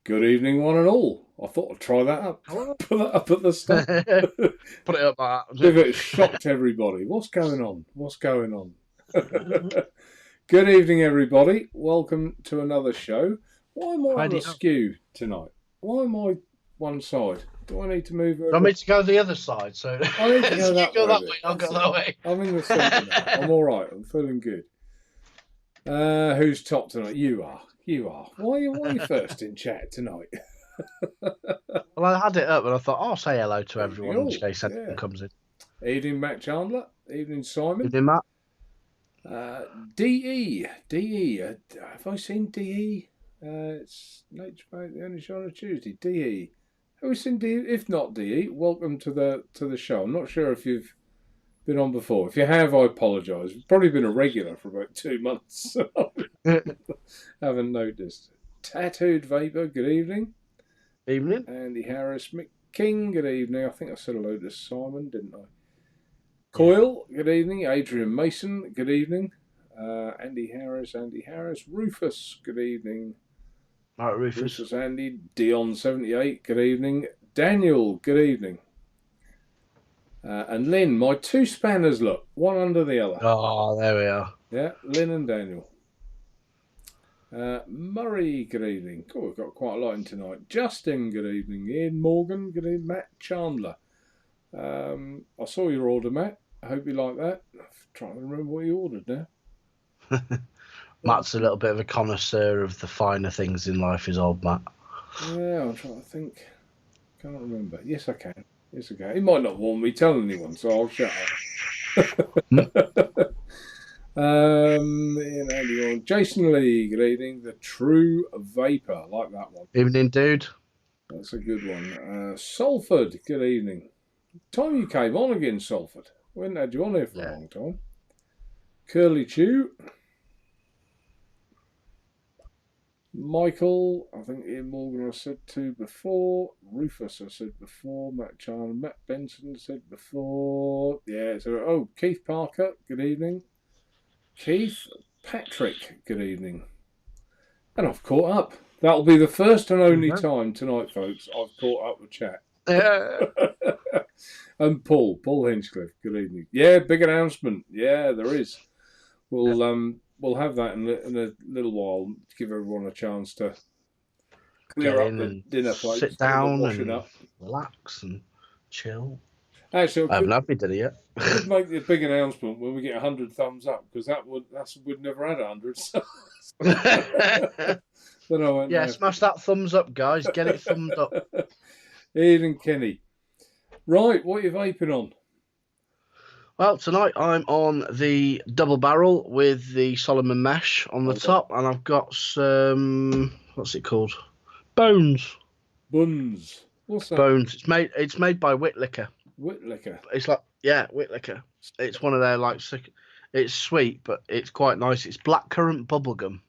Good evening, one and all. I thought I'd try that up. Hello. Put that up at the start. Put it up like If that. it shocked everybody. What's going on? What's going on? Good evening, everybody. Welcome to another show. Why am I on Tidy a up. skew tonight? Why am I one side? Do I need to move over? I need to go the other side, so I need to go so that you go way. that way. I'll go that way. I'm in the centre now. I'm all right. I'm feeling good. Who's top tonight? You are. You are. Why are you first in chat tonight? Well, I had it up, and I thought I'll say hello to everyone in case anyone comes in. Evening, Matt Chandler. Evening, Simon. Evening, Matt. DE. Have I seen DE? It's Naturevape, the only show on a Tuesday. DE. Have we seen DE? If not DE, welcome to the show. I'm not sure if you've been on before. If you have, I apologise. You've probably been a regular for about 2 months. Haven't noticed. Tattooed Vapor, good evening. Evening. Andy Harris, Mick King, good evening. I think I said hello to Simon, didn't I? Coyle, good evening. Adrian Mason, good evening. Andy Harris. Rufus, good evening. Right, Rufus. Andy. Dion78, good evening. Daniel, good evening. And Lynn, my two spanners, look, one under the other. Oh, there we are. Yeah, Lynn and Daniel. Murray, good evening. Cool, we've got quite a lot in tonight. Justin, good evening. Ian Morgan, good evening. Matt Chandler. I saw your order, Matt. I hope you like that. I'm trying to remember what you ordered now. Matt's a little bit of a connoisseur of the finer things in life, is old Matt. Yeah, I'm trying to think. Can't remember. Yes, I can. Yes, I can. He might not want me telling anyone, so I'll shut up. Ian, Andy, Jason Lee, good evening. The True Vapor, I like that one. Evening, dude. That's a good one. Salford, good evening. Time you came on again, Salford. We hadn't had you on here for a long time. Curly Chew. Michael, I think Ian Morgan I said to before. Rufus I said before. Matt Chandler, Matt Benson said before. Yeah, so Keith Parker, good evening. Keith Patrick, good evening. And I've caught up. That'll be the first and only time tonight, folks, I've caught up with chat. And Paul Hinchcliffe, good evening. Yeah, big announcement. Yeah, there is. We'll have that in a little while to give everyone a chance to clear up the dinner plates, sit down and up. relax and chill. Actually, I haven't had my dinner yet. Could make the big announcement when we get 100 thumbs up, because we'd never had 100. So. Smash that thumbs up, guys. Get it thumbed up. Ian and Kenny. Right, what are you vaping on? Well, tonight I'm on the double barrel with the Solomon mesh on the top, and I've got some, what's it called? Bones. Buns. What's that? Bones. It's made by Whitlicker. Whitlicker. It's like, yeah, Whitlicker. It's one of their it's sweet, but it's quite nice. It's blackcurrant bubblegum,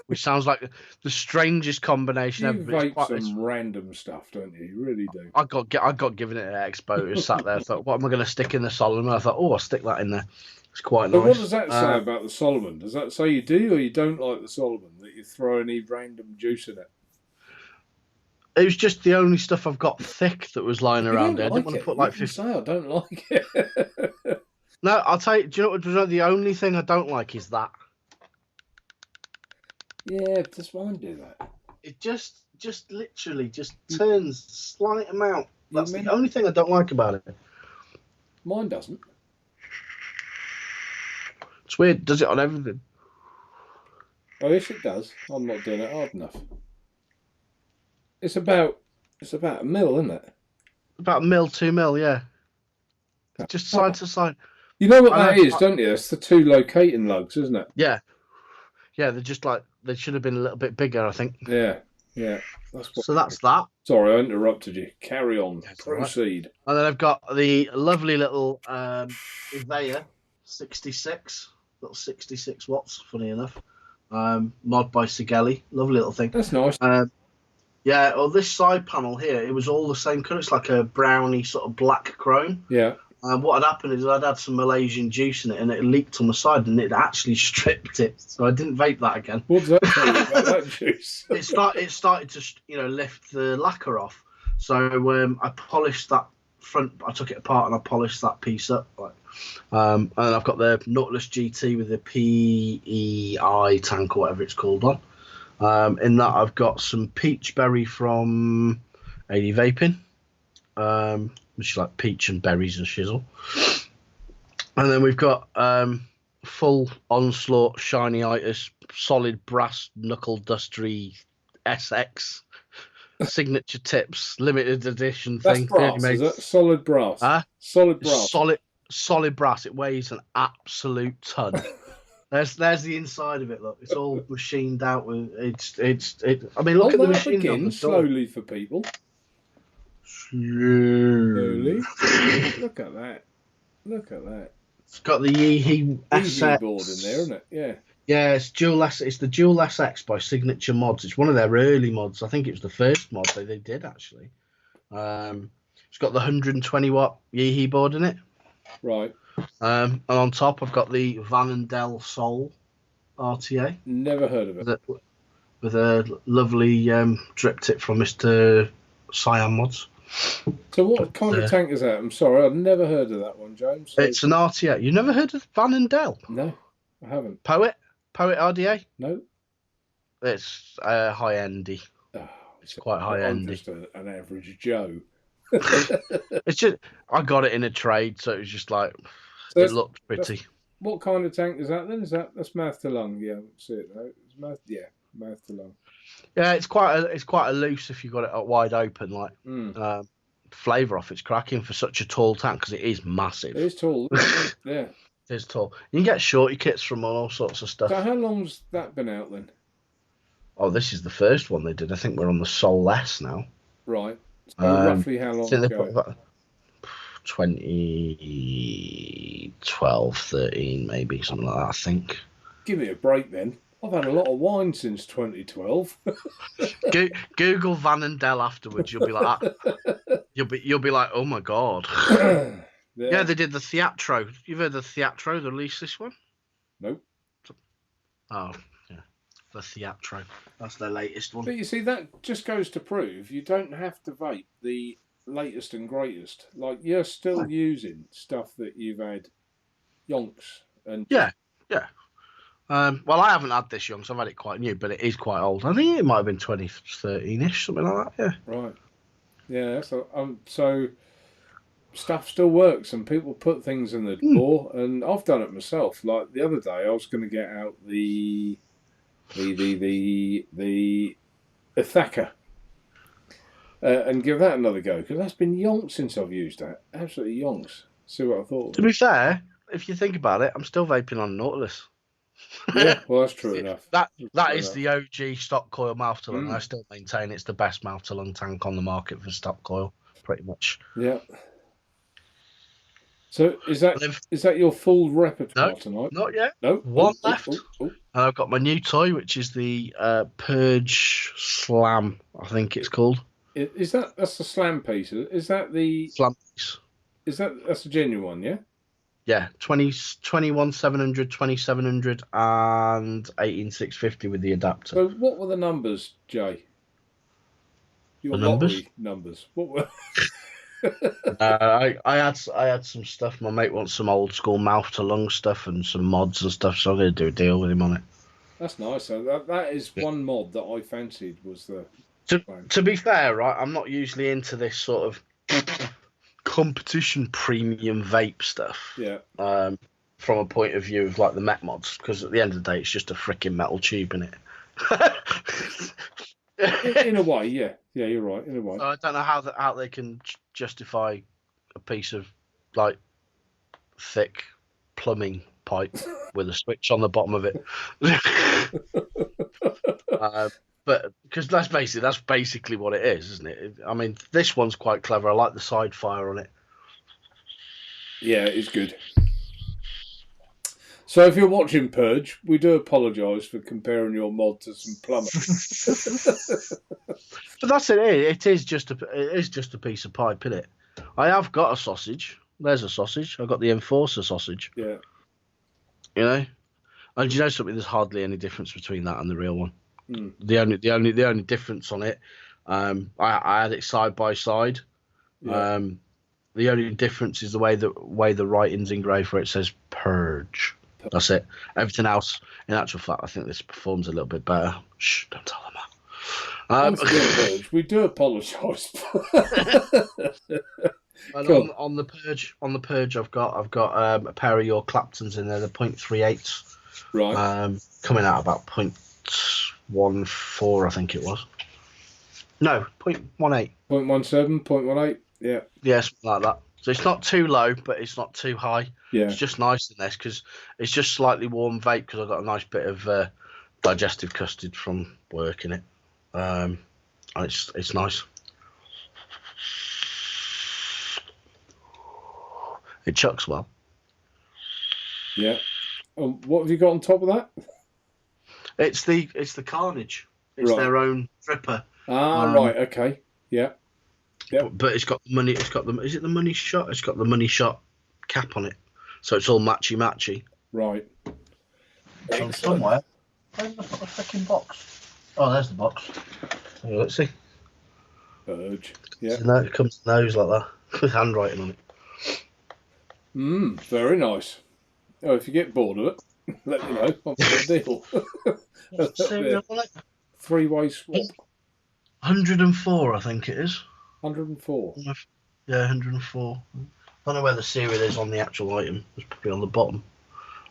which sounds like the strangest combination ever. You vape some random stuff, don't you? You really do. I got given it at Expo. It was sat there. I thought, what am I going to stick in the Solomon? I thought, I'll stick that in there. It's quite nice. But what does that say about the Solomon? Does that say you do or you don't like the Solomon, that you throw any random juice in it? It was just the only stuff I've got thick that was lying around there. I didn't want to put like 50. Say I don't like it. No, I'll tell you. Do you know what? The only thing I don't like is that. Yeah, does mine do that? It just literally turns a slight amount. That's the only thing I don't like about it. Mine doesn't. It's weird. Does it on everything? Oh, yes, it does. I'm not doing it hard enough. It's about a mil, isn't it? About a mil, 2 mil, yeah. Just side to side. You know what that is, don't you? It's the two locating lugs, isn't it? Yeah. Yeah, they're just like, they should have been a little bit bigger, I think. Yeah. So that's that. Sorry, I interrupted you. Carry on. Proceed. Right. And then I've got the lovely little Evea 66. Little 66 watts, funny enough. Mod by Sigelli. Lovely little thing. That's nice. Yeah, well, this side panel here, it was all the same colour. It's like a browny sort of black chrome. Yeah. What had happened is I'd had some Malaysian juice in it, and it leaked on the side, and it actually stripped it. So I didn't vape that again. What does that tell you about that juice? It started to lift the lacquer off. So I polished that front. I took it apart and I polished that piece up. And I've got the Nautilus GT with the PEI tank or whatever it's called on. In that I've got some peach berry from AD Vaping, which is like peach and berries and shizzle. And then we've got full Onslaught Shiny-itis solid brass knuckle dustery SX signature tips limited edition That's thing. brass, is it? Solid brass. Solid brass. Solid brass. It weighs an absolute ton. There's the inside of it. Look, it's all machined out. With I mean, look at the machine again, slowly for people. Slowly. Look at that. Look at that. It's got the Yeehee SX board in there, isn't it? Yeah. Yeah, it's the Dual SX by Signature Mods. It's one of their early mods. I think it was the first mod they did actually. It's got the 120 watt Yeehee board in it. Right. And on top, I've got the Van & Del Soul RTA. Never heard of it. With a lovely drip tip from Mr. Cyan Mods. So what kind of tank is that? I'm sorry, I've never heard of that one, James. So... It's an RTA. You've never heard of Van & Del? No, I haven't. Poet RDA? No. It's high-endy. Oh, it's quite high-endy. Just an average Joe. It's just, I got it in a trade, so it was just like, it looked pretty. What kind of tank is that then? That's mouth to lung? Yeah, I see it though. It's mouth to lung. Yeah, it's quite a loose if you got it wide open, like flavour off. It's cracking for such a tall tank because it is massive. It is tall. Yeah, it is tall. You can get shorty kits from all sorts of stuff. So how long's that been out then? Oh, this is the first one they did. I think we're on the Soul S now. Right. So roughly how long ago? 2012, 13, maybe something like that. I think. Give me a break then. I've had a lot of wine since 2012. Google Van & Del afterwards. You'll be like, you'll be like, oh my god. Yeah, they did the Theatro. You've heard of the Theatro? They released this one? Nope. Oh, yeah, the Theatro. That's their latest one. But you see, that just goes to prove you don't have to vape the latest and greatest. Like you're still using stuff that you've had yonks and yeah. Well, I haven't had this young, so I've had it quite new, but it is quite old. I think it might have been 2013-ish, something like that. Yeah. Right. Yeah. So stuff still works, and people put things in the door, and I've done it myself. Like the other day, I was going to get out the Ithaca and give that another go because that's been yonks since I've used that. Absolutely yonks. See what I thought. To be fair, if you think about it, I'm still vaping on Nautilus. Yeah, well, that's true enough. That is the OG stock coil mouth to lung. I still maintain it's the best mouth to lung tank on the market for stock coil, pretty much. Yeah. So is that your full repertoire tonight? Not yet. No, one left. And I've got my new toy, which is the Purge Slam. I think it's called. That's the slam piece? Is that the slam piece? That's a genuine one? Yeah. Yeah, 21,700, 2,700, and 18,650 with the adapter. So, what were the numbers, Jay? Your lottery numbers. What were? I had some stuff. My mate wants some old school mouth to lung stuff and some mods and stuff, so I'm going to do a deal with him on it. That's nice. So that is one mod that I fancied was the. To be fair, right, I'm not usually into this sort of competition premium vape stuff. Yeah. From a point of view of like the Met mods, because at the end of the day, it's just a freaking metal tube in it. in a way, yeah, you're right. In a way, so I don't know how they can justify a piece of like thick plumbing pipe with a switch on the bottom of it. But because that's basically what it is, isn't it? I mean, this one's quite clever. I like the side fire on it. Yeah, it's good. So if you're watching Purge, we do apologise for comparing your mod to some plumber. But that's it. It is just a piece of pipe, isn't it? I have got a sausage. There's a sausage. I got the Enforcer sausage. Yeah. You know, and you know something? There's hardly any difference between that and the real one. Mm. The only difference on it, I had it side by side. Yeah. The only difference is the way the writing's engraved, where it says purge. That's it. Everything else, in actual fact, I think this performs a little bit better. Shh, don't tell them that. Once again, Purge, we do apologise. And Cool. on the purge, I've got a pair of your Claptons in there, the .38, Right. coming out about .14, I think it was. No, .18. 0.17, 0.18. Yeah. Yeah, something like that. So it's not too low, but it's not too high. Yeah. It's just nice in this because it's just slightly warm vape because I've got a nice bit of digestive custard from working it. And it's nice. It chucks well. Yeah. What have you got on top of that? It's the Carnage. It's Right. their own dripper. Right. Okay. Yeah. Yep. But it's got the money. It's got the. Is it the money shot? It's got the money shot cap on it, so it's all matchy. Right. So somewhere. Where's the freaking box? Oh, there's the box. Oh, let's see. Purge. Yeah. It comes nose like that with handwriting on it. Very nice. Oh, if you get bored of it, let me know. I'll put a deal. Three-way swap. 104, I think it is. 104. Yeah, 104. I don't know where the serial is on the actual item. It's probably on the bottom.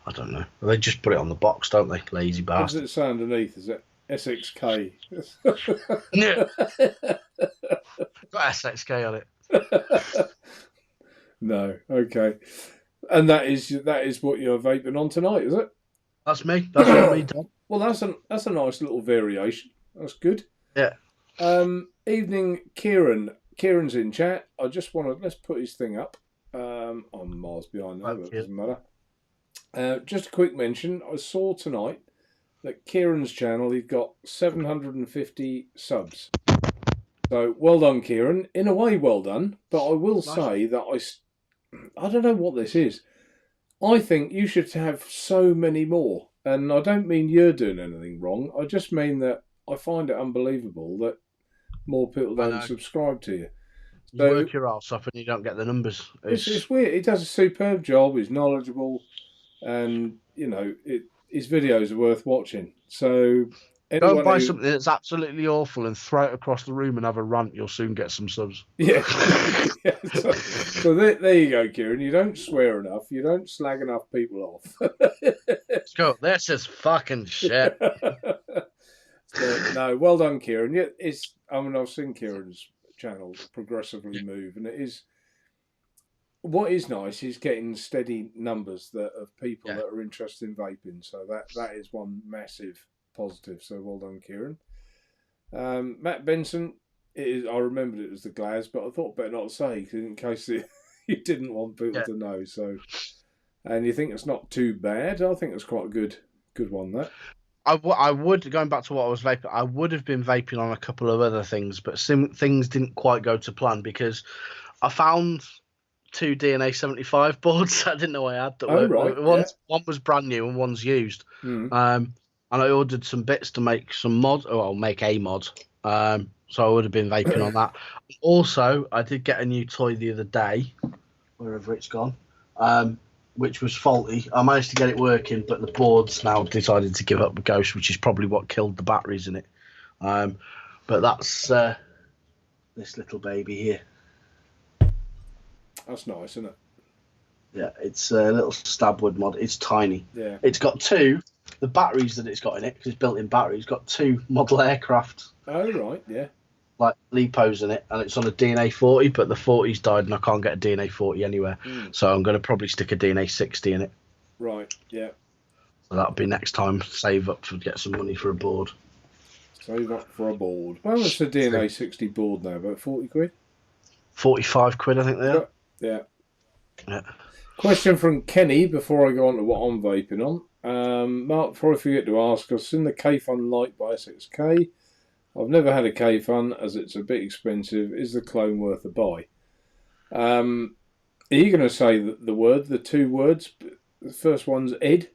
I don't know. They just put it on the box, don't they? Lazy What bastard. does it say underneath? Is it SXK? Yeah. Got SXK on it. No. Okay. And that is what you're vaping on tonight, is it? That's me. That's what we done. Well, that's a nice little variation. That's good. Yeah. Evening, Kieran. Kieran's in chat. I just want to let's put his thing up. I'm miles behind now, but it doesn't matter. Just a quick mention. I saw tonight that Kieran's channel, he's got 750 subs. So well done, Kieran. In a way, well done. But I will say that I don't know what this is. I think you should have so many more. And I don't mean you're doing anything wrong. I just mean that I find it unbelievable that more people don't subscribe to you. You work your arse off and you don't get the numbers. It's weird. He does a superb job. He's knowledgeable. And, you know, his videos are worth watching. So go and buy something that's absolutely awful and throw it across the room and have a rant. You'll soon get some subs. Yeah. Yeah. So there you go, Kieran. You don't swear enough. You don't slag enough people off. Let's go. This is fucking shit. No, well done, Kieran. Yeah, I've seen Kieran's channel progressively move, and it is. What is nice is getting steady numbers of people that are interested in vaping. So that is one massive positive. So well done, Kieran. Matt Benson, I remembered it was the Glaz, but I thought better not to say in case you didn't want people to know. So, and you think it's not too bad? I think it's quite a good one. That I would, going back to what I was vaping, I would have been vaping on a couple of other things, but things didn't quite go to plan because I found 2 DNA 75 boards I didn't know I had. One was brand new and one's used. And I ordered some bits to make some mod. Oh, I'll make a mod. So I would have been vaping on that. Also, I did get a new toy the other day, wherever it's gone, which was faulty. I managed to get it working, but the board's now decided to give up the ghost, which is probably what killed the batteries in it. But that's this little baby here. That's nice, isn't it? Yeah, it's a little stabwood mod. It's tiny. Yeah. It's got the batteries that it's got in it, because it's built-in batteries, got 2 model aircraft. Oh, right, yeah. Like LiPos in it, and it's on a DNA 40, but the 40's died and I can't get a DNA 40 anywhere. So I'm going to probably stick a DNA 60 in it. Right, yeah. So that'll be next time. Save up to get some money for a board. Save up for a board. How much is the DNA 60 board now? About 40 quid? 45 quid, I think they are. Yeah. Yeah. Question from Kenny before I go on to what I'm vaping on. Mark, before I forget to ask, I've seen the K-Fun Lite by SXK. I've never had a K-Fun as it's a bit expensive. Is the clone worth a buy? Are you going to say the 2 words? The first one's Ed.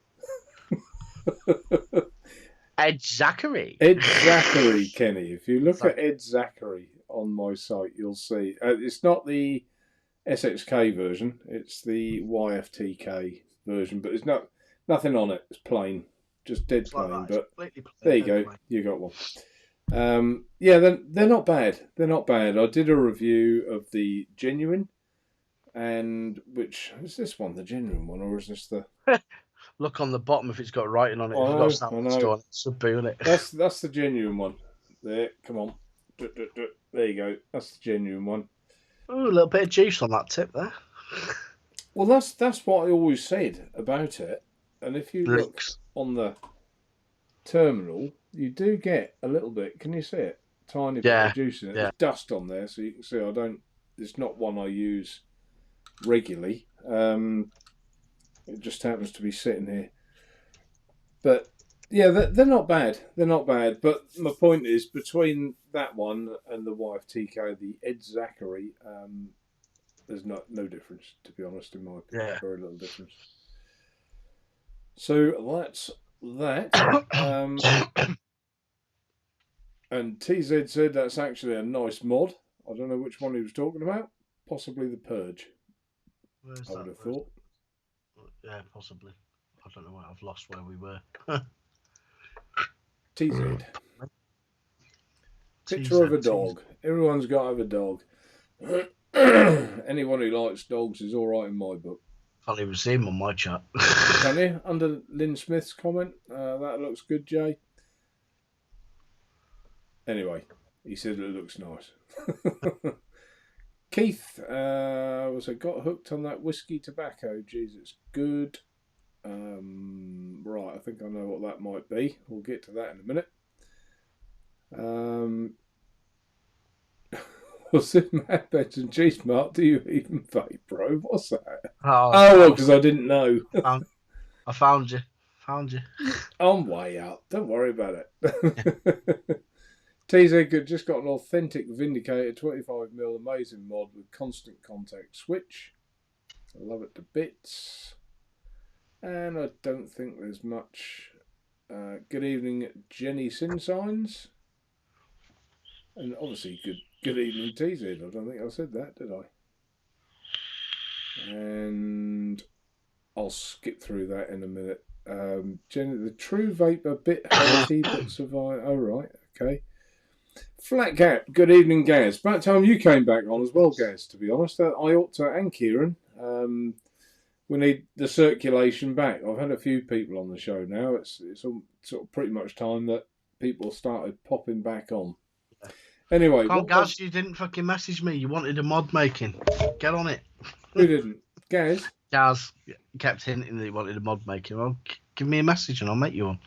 Ed Zachary. Ed Zachary, Kenny. If you look Like, at Ed Zachary on my site, you'll see it's not the SXK version; it's the YFTK version. But it's nothing on it. It's plain, just dead it's like plain. that. It's But completely plain, there you dead go. plain. You got one. Yeah, they're not bad. They're not bad. I did a review of the genuine, and which is this one, the genuine one, or is this the? Look on the bottom if it's got writing on it. I If it's know, got San I Francisco know. on it, it should be on it. That's the genuine one. There, come on. There you go. That's the genuine one. Ooh, a little bit of juice on that tip there. Well, that's what I always said about it. And if you look Leaks. on the terminal, you do get a little bit. Can you see it? Tiny bit Yeah, of juice in it. yeah. There's dust on there, so you can see I don't. It's not one I use regularly. It just happens to be sitting here. But yeah, they're not bad. They're not bad. But my point is, between that one and the YFTK, the Ed Zachary, there's no difference, to be honest, in my opinion. Yeah. Very little difference. So that's that. And TZ said that's actually a nice mod. I don't know which one he was talking about. Possibly the Purge. Where's I would have thought. Yeah, possibly. I don't know. I've lost where we were. TZ. Picture of a dog. Everyone's got to have a dog. Anyone who likes dogs is all right in my book. Can't even see him on my chat. Can you? Under Lynn Smith's comment. That looks good, Jay. Anyway, he said it looks nice. Keith got hooked on that whiskey tobacco. Jeez, it's good. Right, I think I know what that might be. We'll get to that in a minute. What's it, Matt Benson? Geez, Mark, do you even vape, bro? What's that? Oh, because I didn't know. I found you. I'm way up. Don't worry about it. TZ just got an authentic Vindicator 25mm amazing mod with constant contact switch. I love it to bits. And I don't think there's much. Good evening, Jenny Sinsigns. And obviously, good evening, TZ. I don't think I said that, did I? And I'll skip through that in a minute. Jenny, the true vapor, bit hearty, but survive. Oh, right, okay. Flat Cat, good evening, Gaz. About time you came back on as well, Gaz, to be honest. I ought to, and Kieran. We need the circulation back. I've had a few people on the show now. It's all sort of pretty much time that people started popping back on. Anyway, Gaz, you didn't fucking message me. You wanted a mod making. Get on it. Who didn't? Gaz? Gaz kept hinting that he wanted a mod making. Well, give me a message and I'll make you one.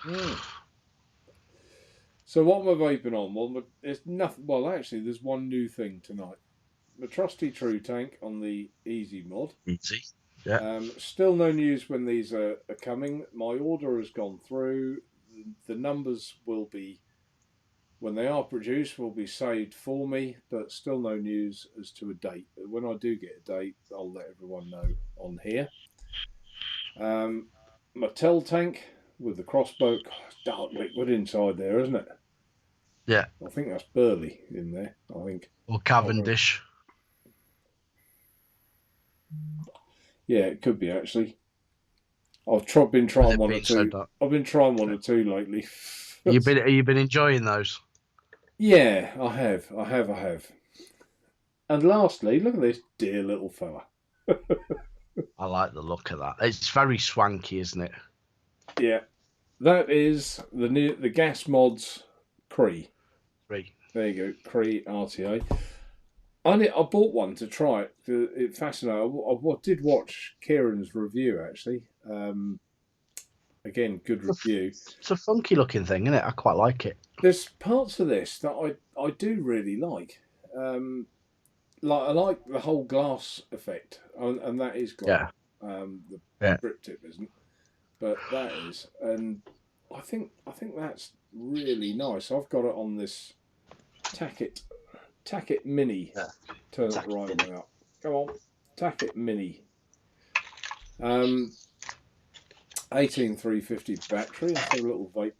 So what am I vaping on? Well, it's nothing. Well, actually, there's one new thing tonight. The trusty True Tank on the Easy mod. Easy. Yeah. Still no news when these are coming. My order has gone through. The numbers will be, when they are produced, will be saved for me, but still no news as to a date. When I do get a date, I'll let everyone know on here. My Tel tank with the crossbow, dark liquid inside there, isn't it? Yeah. I think that's Burley in there, I think. Or Cavendish. Yeah, it could be actually. I've been trying one or two. I've been trying one or two lately. You've been enjoying those? Yeah, I have. And lastly, look at this dear little fella. I like the look of that. It's very swanky, isn't it? Yeah, that is the Gas Mods Cree. There you go, Cree RTA. I bought one to try it. It fascinated. I did watch Kieran's review actually. Again, good review. It's a funky looking thing, isn't it? I quite like it. There's parts of this that I do really like. I like the whole glass effect, and that is glass. Yeah. The grip tip isn't, but that is, and I think that's really nice. I've got it on this Tackett Mini. Yeah. Turn it right way up. Come on, Tackett Mini. 18350 battery. Let's have a little vape.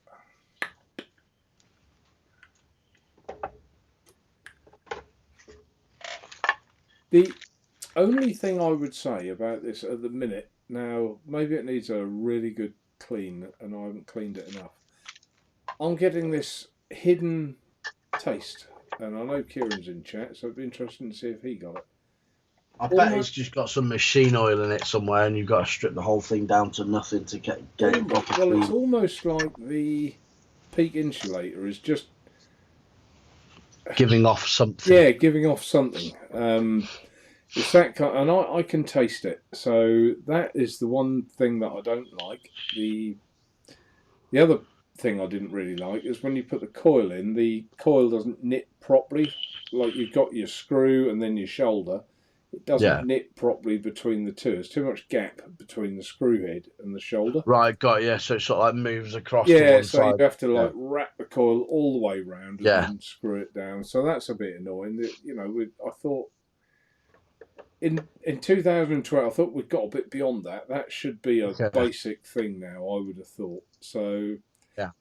The only thing I would say about this at the minute, now maybe it needs a really good clean and I haven't cleaned it enough. I'm getting this hidden taste, and I know Kieran's in chat, so it'd be interesting to see if he got it. I bet it's just got some machine oil in it somewhere, and you've got to strip the whole thing down to nothing to get it properly. Well, it's almost like the peak insulator is just giving off something. Yeah, giving off something. It's that kind, and I can taste it. So that is the one thing that I don't like. The other thing I didn't really like is when you put the coil in, the coil doesn't knit properly. Like you've got your screw and then your shoulder. It doesn't knit properly between the two. There's too much gap between the screw head and the shoulder. Right, got it, yeah. So it sort of like moves across. Yeah, to one so side. you have to like wrap the coil all the way round and then screw it down. So that's a bit annoying. You know, I thought in 2012, I thought we'd got a bit beyond that. That should be a basic thing now. I would have thought so. Yeah,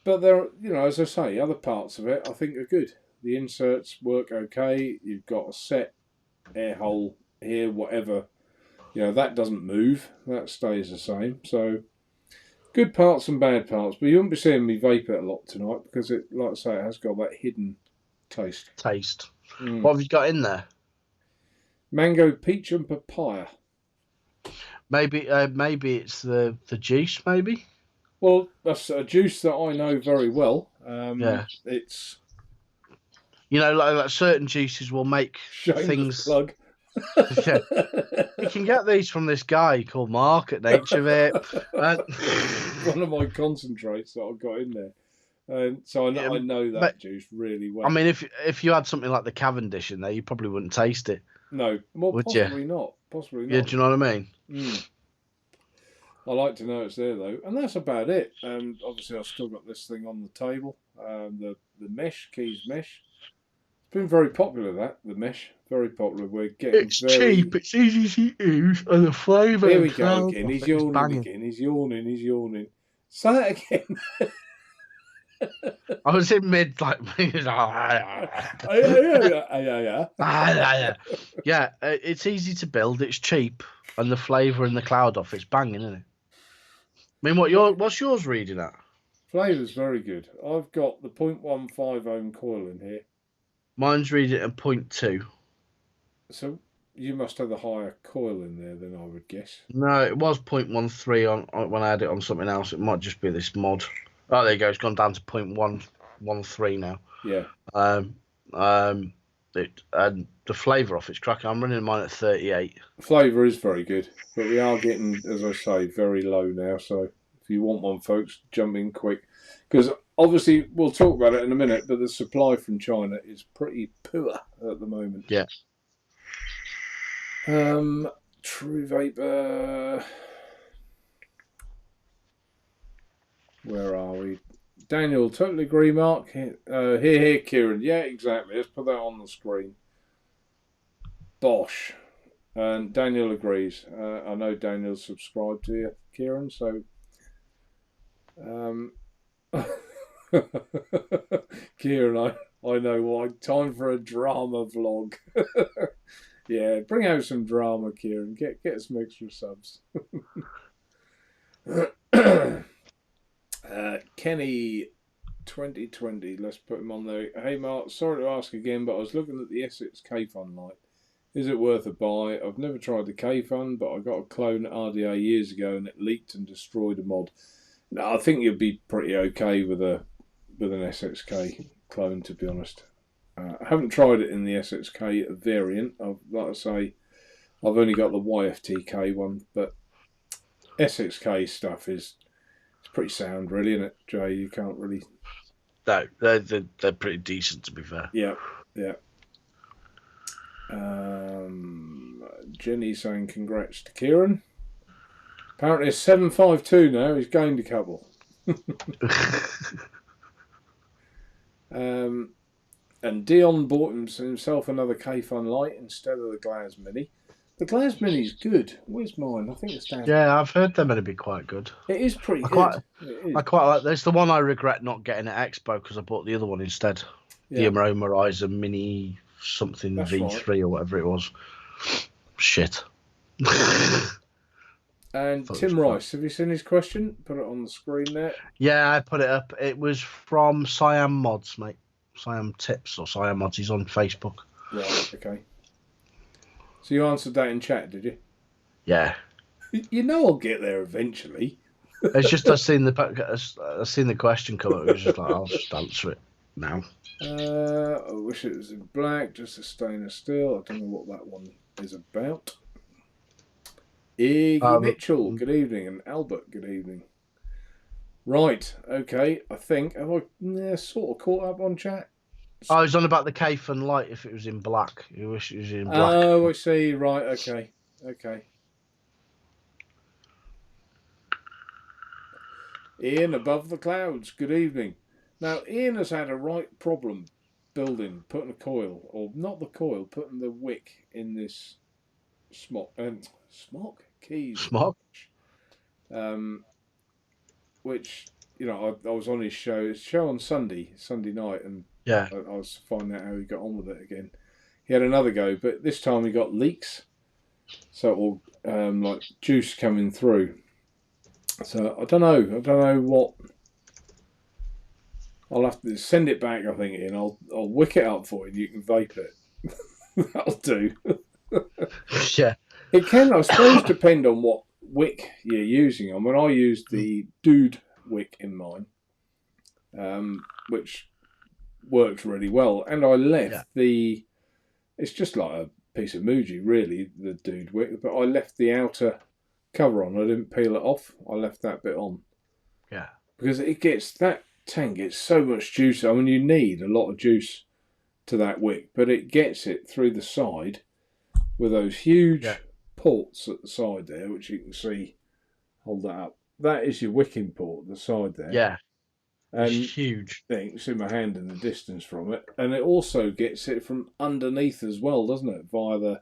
but there, you know, as I say, other parts of it I think are good. The inserts work okay. You've got a set air hole here, whatever, you know, that doesn't move, that stays the same. So good parts and bad parts, but you won't be seeing me vape it a lot tonight because it, like I say, it has got that hidden taste. What have you got in there? Mango, peach and papaya. Maybe it's the juice, maybe. Well, that's a juice that I know very well. It's, you know, like certain juices will make things. Plug. Yeah. You can get these from this guy called Mark at Naturevape. One of my concentrates that I've got in there. So I know that juice really well. I mean, if you had something like the Cavendish in there, you probably wouldn't taste it. No, well, possibly not. Possibly not. Yeah, do you know what I mean? I like to know it's there though, and that's about it. Obviously, I've still got this thing on the table. The mesh keys mesh. It's been very popular. The mesh, very popular. We're getting. It's cheap. It's easy to use, and the flavour. Here we go again. He's yawning again. He's yawning. Say that again. I was in mid like. Yeah, it's easy to build. It's cheap, and the flavour and the cloud off. It's banging, isn't it? I mean, what's yours reading at? Flavour's very good. I've got the 0.15 ohm coil in here. Mine's reading at 0.2. So you must have the higher coil in there than I would guess. No, it was 0.13 on when I had it on something else. It might just be this mod. Oh, there you go. It's gone down to 0.113 now. Yeah. And the flavour off it's cracking. I'm running mine at 38. Flavour is very good, but we are getting, as I say, very low now. So if you want one, folks, jump in quick, because obviously we'll talk about it in a minute. But the supply from China is pretty poor at the moment. Yeah. True Vapor. Where are we? Daniel, totally agree, Mark. Here, Kieran. Yeah, exactly. Let's put that on the screen. Bosh. And Daniel agrees. I know Daniel's subscribed to you, Kieran, so... Kieran, I know why. Time for a drama vlog. Yeah, bring out some drama, Kieran. Get some extra subs. Kenny 2020, let's put him on there. Hey Mark, sorry to ask again, but I was looking at the Essex K-Fun light. Is it worth a buy? I've never tried the K-Fun, but I got a clone RDA years ago and it leaked and destroyed a mod. No, I think you'd be pretty okay with an SXK clone, to be honest. I haven't tried it in the SXK variant. Like I say, I've only got the YFTK one, but SXK stuff is pretty sound, really, isn't it, Jay? You can't really. No, they're pretty decent, to be fair. Yeah. Jenny saying congrats to Kieran. Apparently it's 752 now. He's gained a couple. And Dion bought himself another K-Fun light instead of the Glaz Mini. The Glass Mini's good. Where's mine? I think it's down. Yeah, I've heard them to be quite good. It is pretty I good. quite, It is. I quite like. There's the one I regret not getting at Expo because I bought the other one instead. Yeah. The Aroma Horizon Mini something That's V3 right. or whatever it was. Shit. And Thought it Tim was Rice, have you seen his question? Put it on the screen there. Yeah, I put it up. It was from Siam Mods, mate. Siam Tips or Siam Mods. He's on Facebook. Right, okay. So you answered that in chat, did you? Yeah. You know I'll get there eventually. It's just I seen the question come up. It was just like, I'll just answer it now. I wish it was in black, just a stainless steel. I don't know what that one is about. Iggy Mitchell, good evening, and Albert, good evening. Right, okay, I think, have I sort of caught up on chat? I was on about the Kayfan light if it was in black. You wish it was in black. Oh, I see, right, okay. Ian above the clouds, good evening. Now, Ian has had a right problem putting a coil, or not the coil, putting the wick in this keys. Smoke? Which, I was on his show on Sunday night, and Yeah. I was finding out how he got on with it again. He had another go, but this time he got leaks, so it will like juice coming through. So I don't know what. I'll have to send it back, I think, and I'll wick it up for you. You can vape it. That'll do. Yeah. It can, I suppose, depend on what wick you're using. I mean, I used the Dude wick in mine, which works really well, and I left the. It's just like a piece of Muji, really, the Dude wick, but I left the outer cover on. I didn't peel it off. I left that bit on. Yeah. Because that tank gets so much juice. I mean, you need a lot of juice to that wick, but it gets it through the side with those huge ports at the side there, which you can see. Hold that up. That is your wicking port at the side there. Yeah. And it's huge. You can see my hand in the distance from it. And it also gets it from underneath as well, doesn't it? Via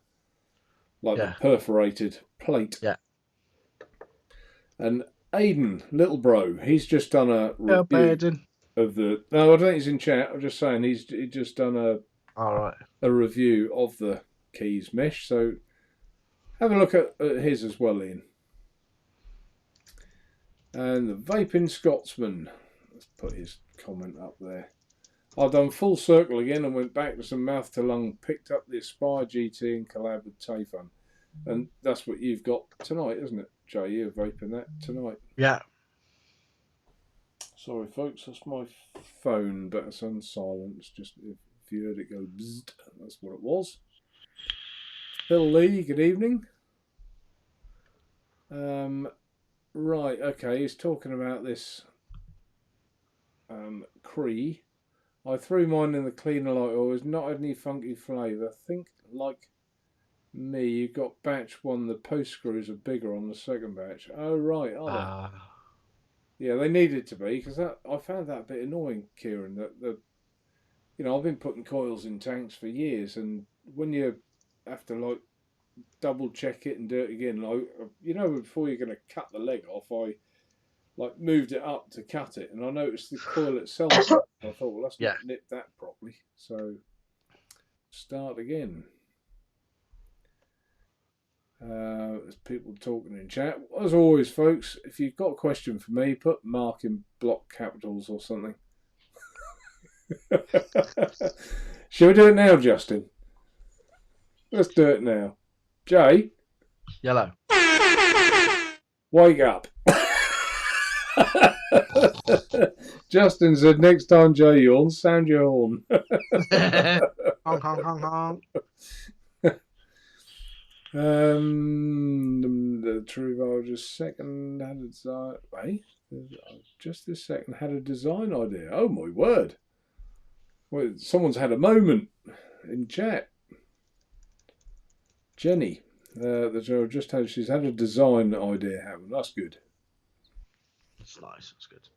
the perforated plate. Yeah. And Aidan, little bro, he's just done a review of the. No, I don't think he's in chat. I'm just saying he's just done a review of the keys mesh. So have a look at his as well, Ian. And the Vaping Scotsman. Let's put his comment up there. I've done full circle again and went back to some mouth to lung. Picked up the Aspire GT and collab with Tayfun. And that's what you've got tonight, isn't it, Jay? You're vaping that tonight. Yeah. Sorry, folks, that's my phone, but it's on silent. It's just if you heard it go bzzzt, that's what it was. Phil Lee, good evening. Right, okay, he's talking about this Cree. I threw mine in the cleaner light oil. It's not any funky flavour. Think like me, you got batch one, the post screws are bigger on the second batch. Oh, right, are they? Yeah, they needed to be, because I found that a bit annoying, Kieran, that I've been putting coils in tanks for years, and when you have to double check it and do it again, before you're going to cut the leg off, I moved it up to cut it, and I noticed the coil itself. I thought, well, let's not nip that properly. So start again. There's people talking in chat. As always, folks, if you've got a question for me, put Mark in block capitals or something. Shall we do it now, Justin? Let's do it now. Jay? Yellow. Wake up. Justin said, next time Jay yawns, sound your horn. Honk, honk, honk, honk. The Trueval just second had a design. Wait, just this second had a design idea. Oh my word! Well, someone's had a moment in chat. Jenny, she's had a design idea happen. That's good. That's nice. That's good.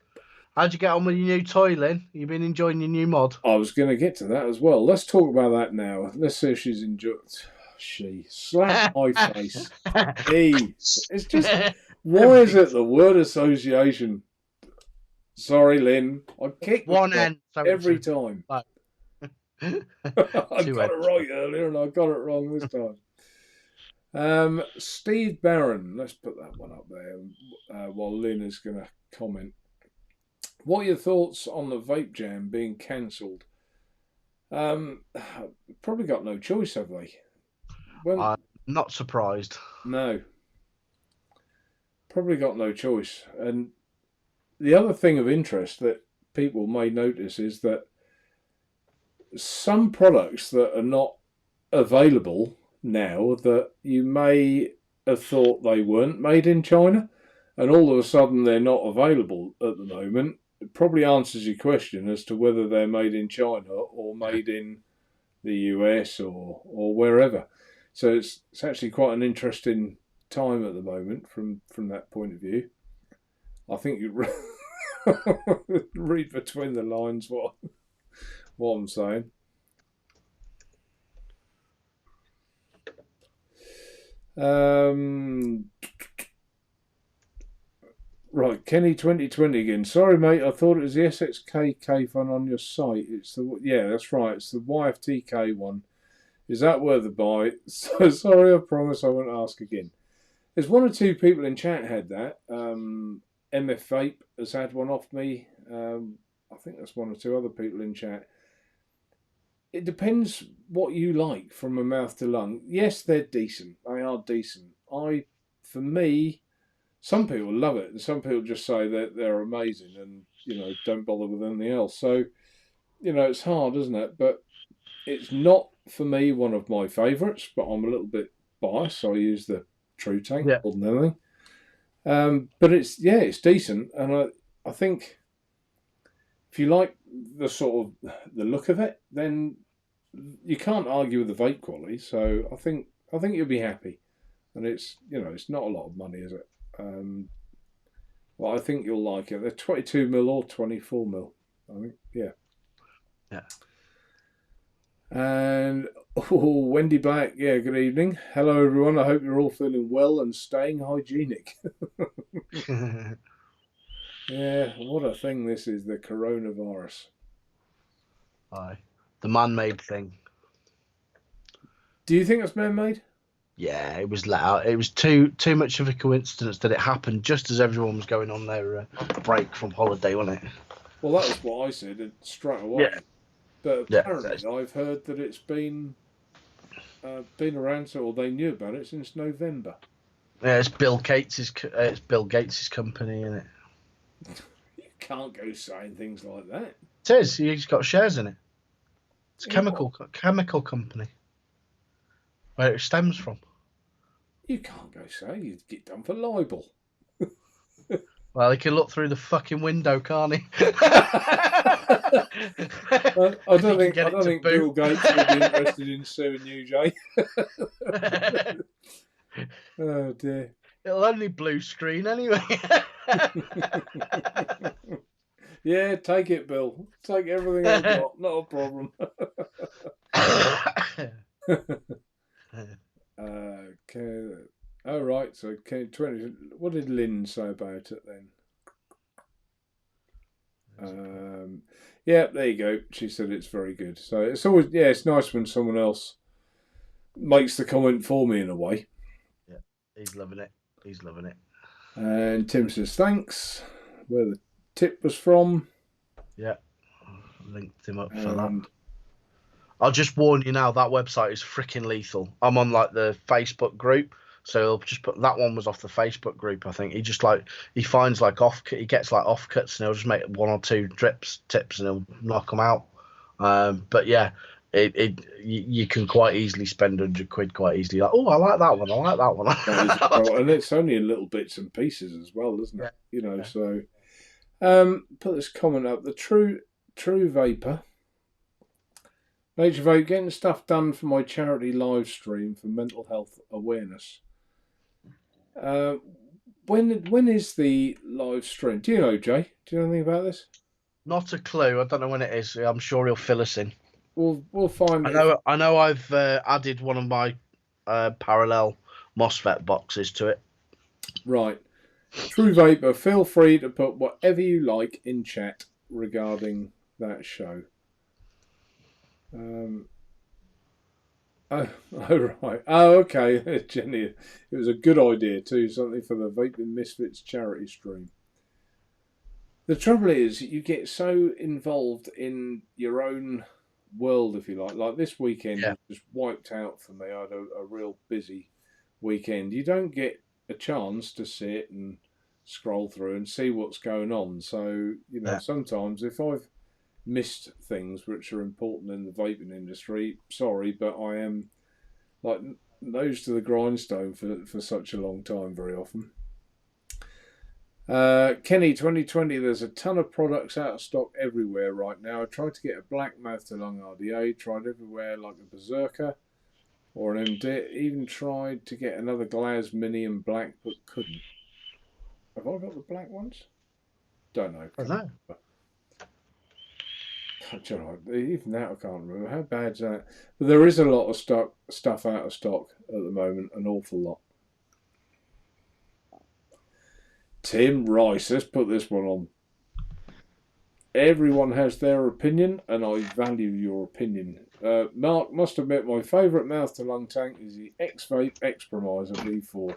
How'd you get on with your new toy, Lynn? You been enjoying your new mod? I was going to get to that as well. Let's talk about that now. Let's see if she's enjoyed. she slap my face. It's just, why is it the word association? Sorry, Lynn. I kick one N every time. No. I got it right earlier and I got it wrong this time. Steve Barron, let's put that one up there while Lynn is going to comment. What are your thoughts on the vape jam being cancelled? Probably got no choice, have they? Well, I'm not surprised. No. Probably got no choice. And the other thing of interest that people may notice is that some products that are not available now that you may have thought they weren't made in China, and all of a sudden they're not available at the moment, it probably answers your question as to whether they're made in China or made in the US or wherever. So it's actually quite an interesting time at the moment from that point of view. I think you read between the lines what I'm saying. Right, Kenny 2020 again. Sorry, mate. I thought it was the SXK phone on your site. It's that's right. It's the YFTK one. Is that worth a buy? So sorry. I promise I won't ask again. There's one or two people in chat had that. MF Vape has had one off me. I think there's one or two other people in chat. It depends what you like from a mouth to lung. Yes, they're decent. They are decent. For me, some people love it, and some people just say that they're amazing, and don't bother with anything else. So, it's hard, isn't it? But it's not for me one of my favourites. But I'm a little bit biased, so I use the True Tank more than anything. But it's decent, and I think if you like the sort of the look of it, then you can't argue with the vape quality. So I think you'll be happy, and it's not a lot of money, is it? Well, I think you'll like it. They're 22mm or 24mm. I think, yeah. And Wendy Black, good evening. Hello, everyone. I hope you're all feeling well and staying hygienic. Yeah, what a thing this is, the coronavirus. Aye. The man-made thing. Do you think it's man-made? Yeah, it was let out. It was too much of a coincidence that it happened just as everyone was going on their break from holiday, wasn't it? Well, that was what I said straight away. Yeah. But apparently I've heard that it's been around, or they knew about it since November. Yeah, it's Bill Gates's company, isn't it? You can't go saying things like that. It is. He's got shares in it. It's a chemical company. Where it stems from. You can't go say. You'd get done for libel. Well, he can look through the fucking window, can't he? I don't think Bill Gates would be interested in suing you, Jay. Oh dear. It'll only blue screen anyway. Yeah, take it, Bill. Take everything I've got. Not a problem. Okay. Oh, right. So, what did Lynn say about it then? Yeah, there you go. She said it's very good. So it's always it's nice when someone else makes the comment for me in a way. Yeah, he's loving it. And Tim says thanks. Where the tip was from. Yeah, linked him up for that. I'll just warn you now, that website is freaking lethal. I'm on like the Facebook group, so he'll just put that one was off the Facebook group. I think he just he finds he gets like offcuts, and he'll just make one or two tips, and he'll knock them out. But yeah, you can quite easily spend £100 quite easily. Like, oh, I like that one. And it's only in little bits and pieces as well, isn't it? Yeah. So put this comment up. The True Vapor. Naturevape, getting stuff done for my charity live stream for mental health awareness. When is the live stream? Do you know, Jay? Do you know anything about this? Not a clue. I don't know when it is. I'm sure he'll fill us in. We'll find. I know. I've added one of my parallel MOSFET boxes to it. Right. True Vapor, feel free to put whatever you like in chat regarding that show. Oh, right. Oh, okay, Jenny. It was a good idea too. Something for the Vaping Misfits charity stream. The trouble is, you get so involved in your own world, if you like. Like this weekend was just wiped out for me. I had a real busy weekend. You don't get a chance to sit and scroll through and see what's going on. So, sometimes if I've missed things which are important in the vaping industry, sorry, but I am like nose to the grindstone for such a long time very often. Kenny 2020, there's a ton of products out of stock everywhere right now. I tried to get a black mouth to lung RDA, tried everywhere like a Berserker or an MD, even tried to get another Glaz Mini in black but couldn't. Have I got the black ones? Don't know. I don't know. Even that I can't remember. How bad's that? But there is a lot of stuff out of stock at the moment, an awful lot. Tim Rice, let's put this one on. Everyone has their opinion, and I value your opinion. Mark, must admit, my favourite mouth-to-lung tank is the X-Vape X-Promiser V4.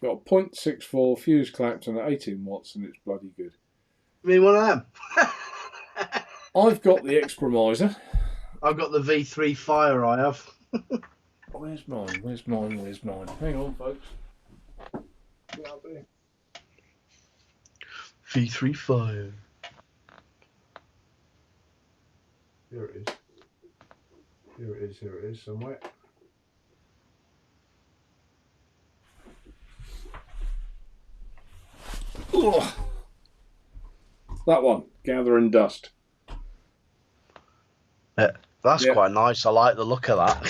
Got a 0.64 fuse Clapton at 18 watts, and it's bloody good. Me one of them. I've got the X-Promiser. I've got the V3 Fire, I have. Where's mine? Hang on, folks. Get up here. V3 Fire. Here it is somewhere. Ugh. That one, Gathering Dust. That's quite nice. I like the look of that.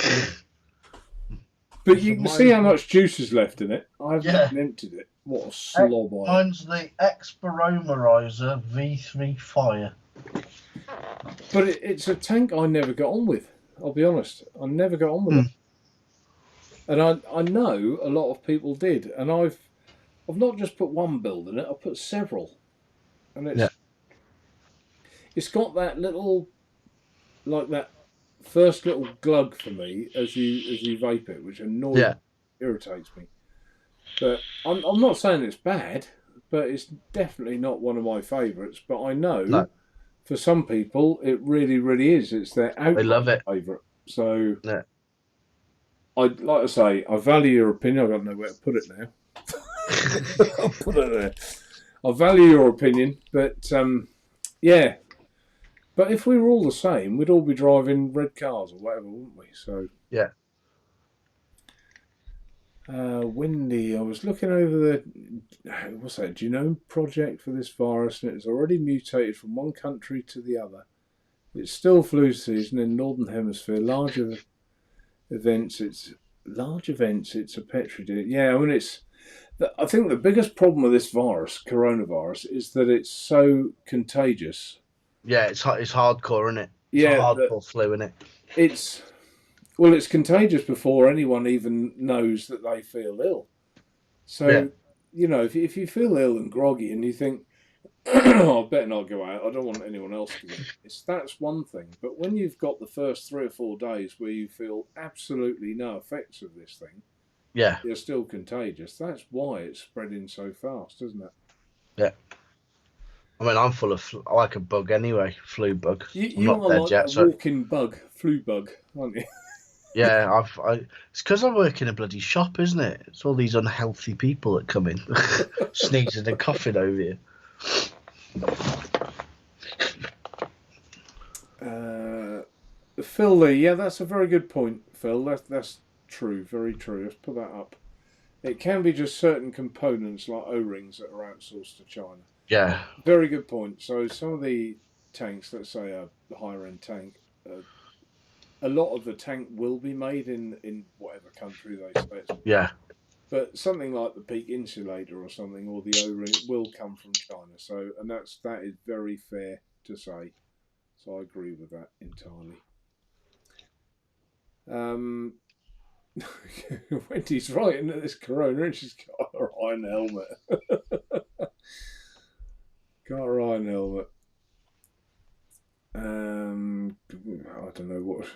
But you can see how much juice is left in it. I haven't emptied it. What a slob. Mine's the X-Baromerizer V3 Fire. But it's a tank I never got on with. I'll be honest. I never got on with it. And I know a lot of people did. And I've not just put one build in it. I've put several. And it's got that little, like that first little glug for me as you vape it, which irritates me. But I'm not saying it's bad, but it's definitely not one of my favourites. But I know for some people it really, really is. It's their outright favourite. So I'd like to say I value your opinion. I don't know where to put it now. I'll put it there. I value your opinion, but But if we were all the same, we'd all be driving red cars or whatever, wouldn't we? So Windy, I was looking over the genome project for this virus, and it's already mutated from one country to the other. It's still flu season in Northern Hemisphere. Large events. It's a petri dish. Yeah, I mean I think the biggest problem with this virus, coronavirus, is that it's so contagious. Yeah, it's hardcore, isn't it? It's a hardcore flu, isn't it? It's contagious before anyone even knows that they feel ill. So, if you feel ill and groggy and you think, I better not go out, I don't want anyone else to get this, that's one thing. But when you've got the first 3 or 4 days where you feel absolutely no effects of this thing, you're still contagious. That's why it's spreading so fast, isn't it? Yeah. I mean, I'm full of I like a bug anyway, flu bug. You are like a walking bug, flu bug, aren't you? Yeah, it's because I work in a bloody shop, isn't it? It's all these unhealthy people that come in, sneezing and coughing over you. Phil Lee, that's a very good point, Phil. That's true, very true. Let's put that up. It can be just certain components like O-rings that are outsourced to China. Yeah. Very good point. So some of the tanks, let's say a higher end tank, a lot of the tank will be made in whatever country they say it's. Yeah. But something like the peak insulator or something, or the O-ring, will come from China. So, and that is very fair to say. So I agree with that entirely. Wendy's right into this Corona, and she's got her iron helmet. Got her iron helmet. I don't know what.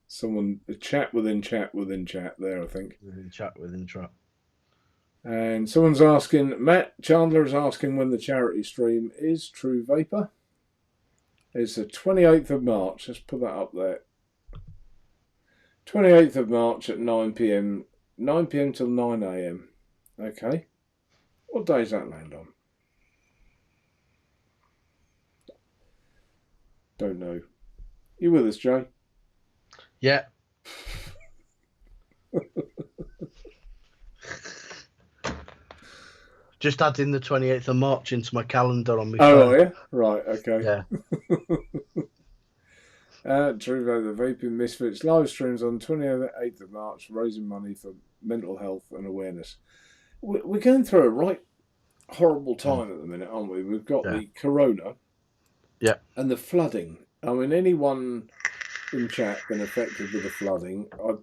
Someone a chat within chat there, I think. Within chat. And someone's asking, Matt Chandler's asking when the charity stream is. True Vapor. It's the 28th of March. Let's put that up there. 28th of March at 9 p.m. 9 p.m. till 9 a.m. Okay. What day does that land on? Don't know. You with us, Jay? Yeah. Just adding the 28th of March into my calendar on my phone. Oh, yeah? Right, okay. Yeah. True Vapor, the Vaping Misfits live streams on 28th of March, raising money for mental health and awareness. We're going through a right horrible time at the minute, aren't we? We've got the Corona. Yeah. And the flooding. I mean, anyone in chat been affected with the flooding, I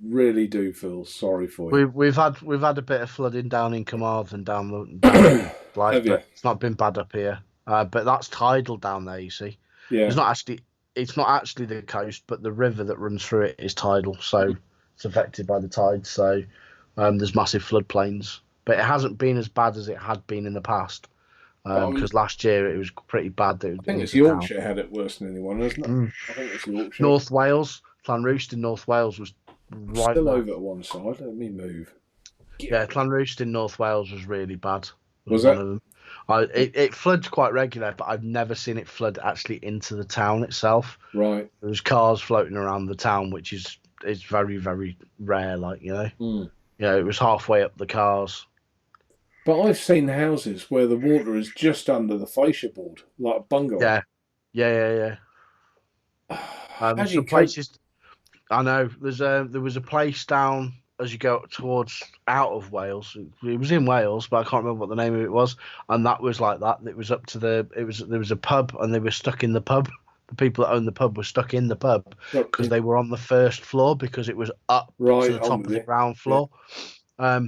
really do feel sorry for you. We've had a bit of flooding down in Carmarthen, down the but it's not been bad up here. But that's tidal down there, you see. Yeah. It's not actually the coast, but the river that runs through it is tidal, so it's affected by the tide. So there's massive floodplains, but it hasn't been as bad as it had been in the past. Because last year it was pretty bad. I think it's Yorkshire had it worse than anyone, isn't it? I think it's Yorkshire. North Wales, Llanrwst in North Wales was right still over at one side. Let me move. Yeah, Llanrwst in North Wales was really bad. Was one it? of them. It floods quite regular, but I've never seen it flood actually into the town itself. Right. There's cars floating around the town, which is very, very rare. Like it was halfway up the cars. But I've seen houses where the water is just under the fascia board, like a bungalow. Yeah. There's some places. I know. There was a place down as you go towards out of Wales. It was in Wales, but I can't remember what the name of it was. And that was like that. It was up to there was a pub, and they were stuck in the pub. The people that owned the pub were stuck in the pub because they were on the first floor because it was up to the top of the ground floor. Yeah.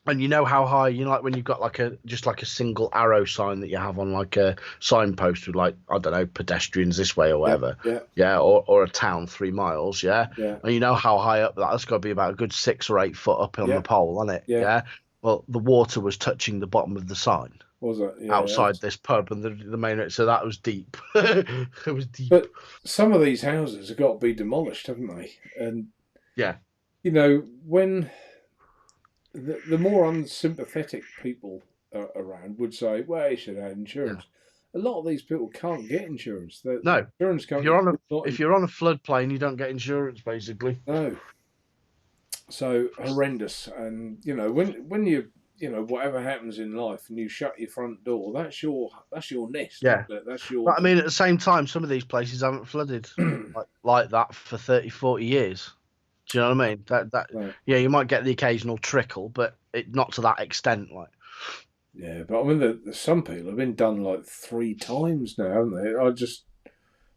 And you know how high, like when you've got like a single arrow sign that you have on like a signpost with like, I don't know, pedestrians this way or whatever. Yeah. Or a town 3 miles. Yeah. And you know how high up that's got to be about a good 6 or 8 foot up on the pole, isn't it? Yeah. Well, the water was touching the bottom of the sign. Was it? Yeah, outside this pub and the main, so that was deep. It was deep. But some of these houses have got to be demolished, haven't they? And when the more unsympathetic people around would say, well, you should have insurance. A lot of these people can't get insurance. No. Insurance companies, if you're on a floodplain, you don't get insurance, basically. No. So horrendous. And, when you, whatever happens in life and you shut your front door, that's your nest. Yeah. That's your... But I mean, at the same time, some of these places haven't flooded like that for 30, 40 years. Do you know what I mean? Right. Yeah, you might get the occasional trickle, but not to that extent. Like, yeah, but I mean, some people have been done like 3 times now, haven't they? I just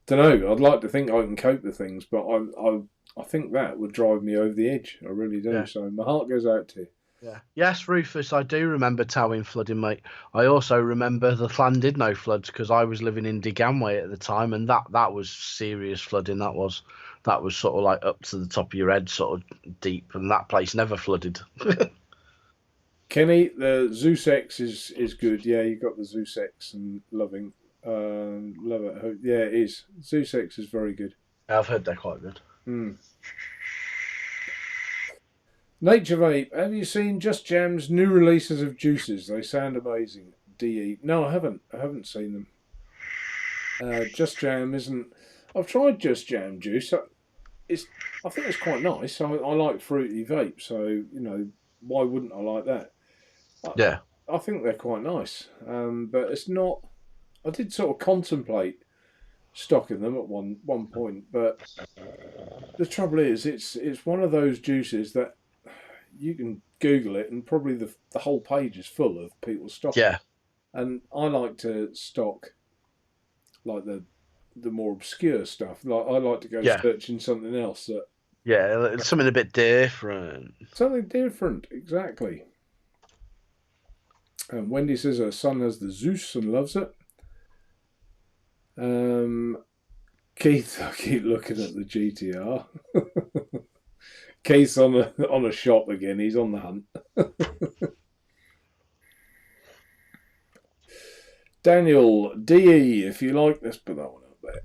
don't know. I'd like to think I can cope with things, but I think that would drive me over the edge. I really do. Yeah. So my heart goes out to you. Yeah. Yes, Rufus, I do remember Towing flooding, mate. I also remember the Llandudno floods because I was living in Digamway at the time, and that was serious flooding. That was sort of like up to the top of your head, sort of deep, and that place never flooded. Kenny, the Zeus X is good. Yeah, you got the Zeus X and loving. Love it. Yeah, it is. Zeus X is very good. I've heard they're quite good. Naturevape, have you seen Just Jam's new releases of juices? They sound amazing. DE. No, I haven't. I haven't seen them. Just Jam isn't... I've tried Just Jam juice. I think it's quite nice. I like fruity vape, so, why wouldn't I like that? Yeah. I think they're quite nice. But it's not... I did sort of contemplate stocking them at one point, but the trouble is it's one of those juices that you can Google it and probably the whole page is full of people stocking. Yeah. And I like to stock like the more obscure stuff. Like I like to go searching something else that Yeah, it's something a bit different. Something different, exactly. And Wendy says her son has the Zeus and loves it. Keith, I keep looking at the GTR. Keith's on a shop again. He's on the hunt. Daniel DE, if you like, let's put that one up there.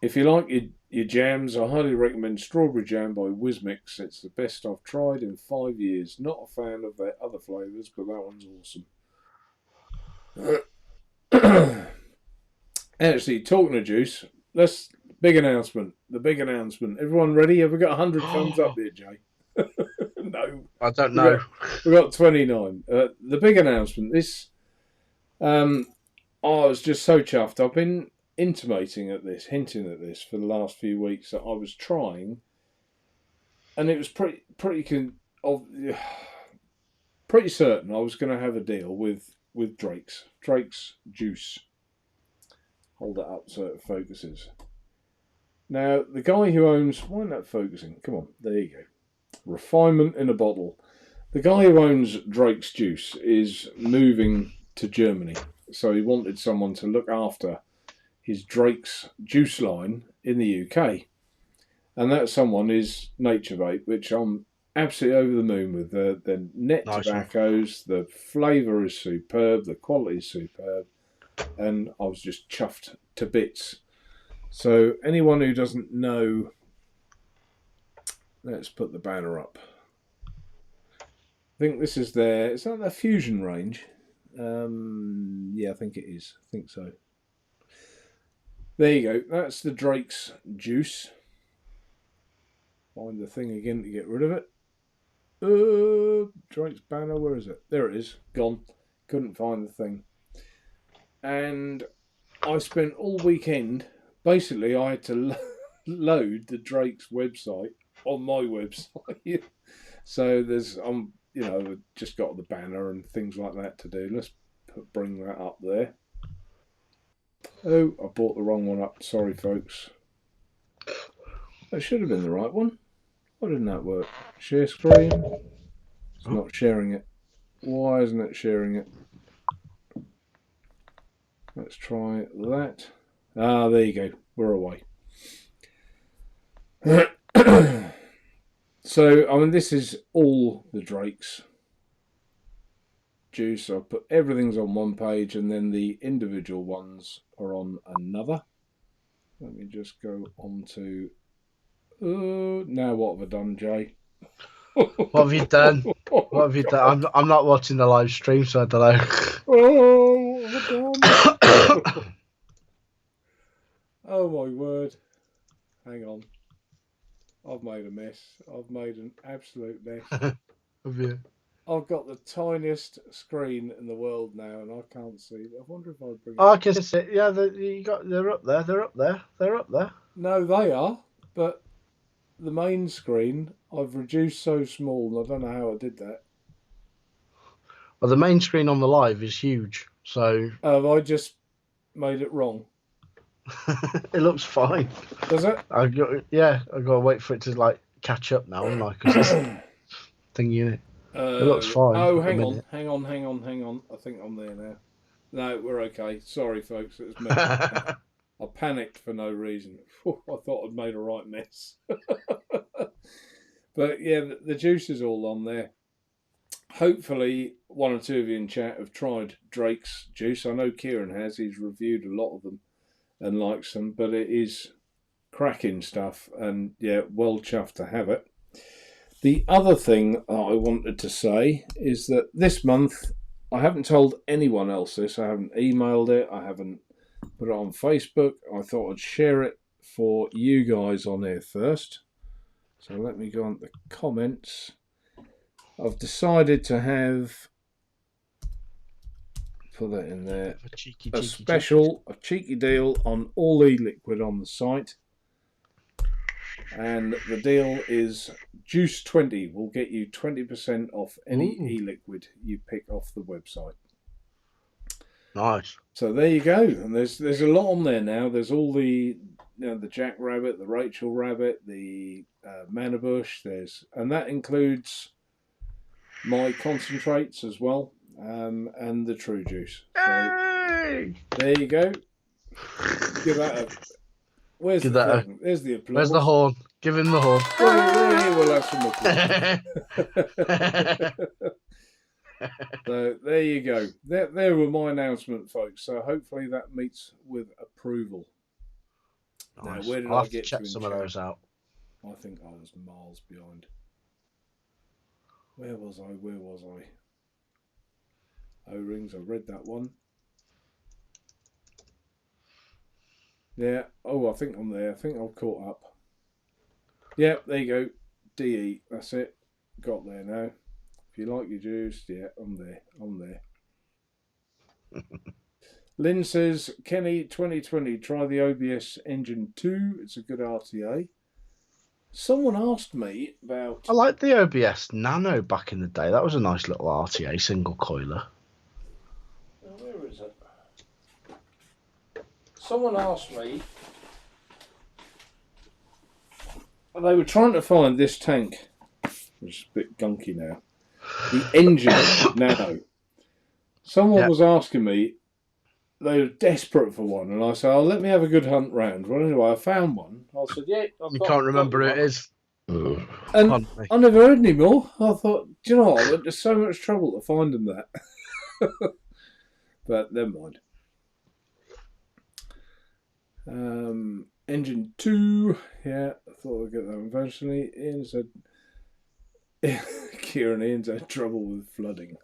If you like your jams, I highly recommend Strawberry Jam by Wismix. It's the best I've tried in 5 years. Not a fan of their other flavours, but that one's awesome. Actually, talking of juice, let's big announcement. The big announcement. Everyone ready? Have we got 100 thumbs up there, Jay? No, I don't know. We got 29. The big announcement. This, I was just so chuffed. I've been hinting at this for the last few weeks that I was trying, and it was pretty certain I was going to have a deal with Drake's juice. Hold that up so it focuses. Now, the guy who owns... Why isn't that focusing? Come on, there you go. Refinement in a bottle. The guy who owns Drake's Juice is moving to Germany. So he wanted someone to look after his Drake's Juice line in the UK. And that someone is Naturevape, which I'm absolutely over the moon with. The net Nice tobaccos, the flavour is superb, the quality is superb. And I was just chuffed to bits. So anyone who doesn't know, let's put the banner up. I think this is is that their fusion range? Yeah, I think it is. I think so. There you go. That's the Drake's Juice. Find the thing again to get rid of it. Drake's banner, where is it? There it is. Gone. Couldn't find the thing. And I spent all weekend, basically I had to load the Drake's website on my website. So there's, just got the banner and things like that to do. Let's bring that up there. Oh, I brought the wrong one up. Sorry, folks. That should have been the right one. Why didn't that work? Share screen. It's not sharing it. Why isn't it sharing it? Let's try that. Ah, there you go. We're away. So, this is all the Drake's juice. I've put everything's on one page and then the individual ones are on another. Let me just go on to... now what have I done, Jay? What have you done? What have you done? I'm not watching the live stream, so I don't know. Oh, what have I done? Oh my word. Hang on. I've made a mess. I've made an absolute mess. Have you? I've got the tiniest screen in the world now and I can't see. I wonder if I bring it. Oh, I can see. Yeah, they're up there. They're up there. They're up there. No, they are. But the main screen I've reduced so small and I don't know how I did that. Well, the main screen on the live is huge, so... Have I just made it wrong? It looks fine. Does it? I've got to wait for it to catch up now, because it's thingy in it. It looks fine. Oh, hang on. I think I'm there now. No, we're okay. Sorry, folks. It was me. I panicked for no reason. I thought I'd made a right mess. But yeah, the juice is all on there. Hopefully, one or two of you in chat have tried Drake's juice. I know Kieran has. He's reviewed a lot of them and likes them, but it is cracking stuff. And yeah, well chuffed to have it. The other thing I wanted to say is that this month, I haven't told anyone else this. I haven't emailed it. I haven't put it on Facebook. I thought I'd share it for you guys on here first. So let me go on to the comments. I've decided to have, put that in there, a cheeky deal on all e-liquid on the site. And the deal is Juice 20 will get you 20% off any e-liquid you pick off the website. Nice. So there you go. And there's a lot on there now. There's all the the Jack Rabbit, the Rachel Rabbit, the Manabush. And that includes my concentrates as well, and the True Juice. So Hey! there you go. Give that a. Where's Give the that a. thing? There's the applause. Where's the horn? Give him the horn. We'll have some applause. So there you go. There were my announcement, folks. So hopefully that meets with approval. Nice. Now, where did I'll I have to get check to in some of chat? those out. I think I was miles behind. Where was I? O-rings, I read that one. Yeah. Oh, I think I'm there. I think I've caught up. Yeah, there you go. DE. That's it. Got there now. If you like your juice, yeah, I'm there. Lynn says, Kenny, 2020, try the OBS Engine 2. It's a good RTA. Someone asked me about... I liked the OBS Nano back in the day. That was a nice little RTA single coiler. Where is it? Someone asked me... They were trying to find this tank, which is a bit gunky now. The engine Nano. Someone was asking me, they were desperate for one, and I said, "Oh, let me have a good hunt round." Well, anyway, I found one. I said, "Yeah." You can't remember who it is. And I never heard any more. I thought, do you know what? I went to so much trouble to find them that. But never mind. Engine 2. Yeah, I thought I'd get that eventually. Ian said, Kieran, Ian's had trouble with flooding.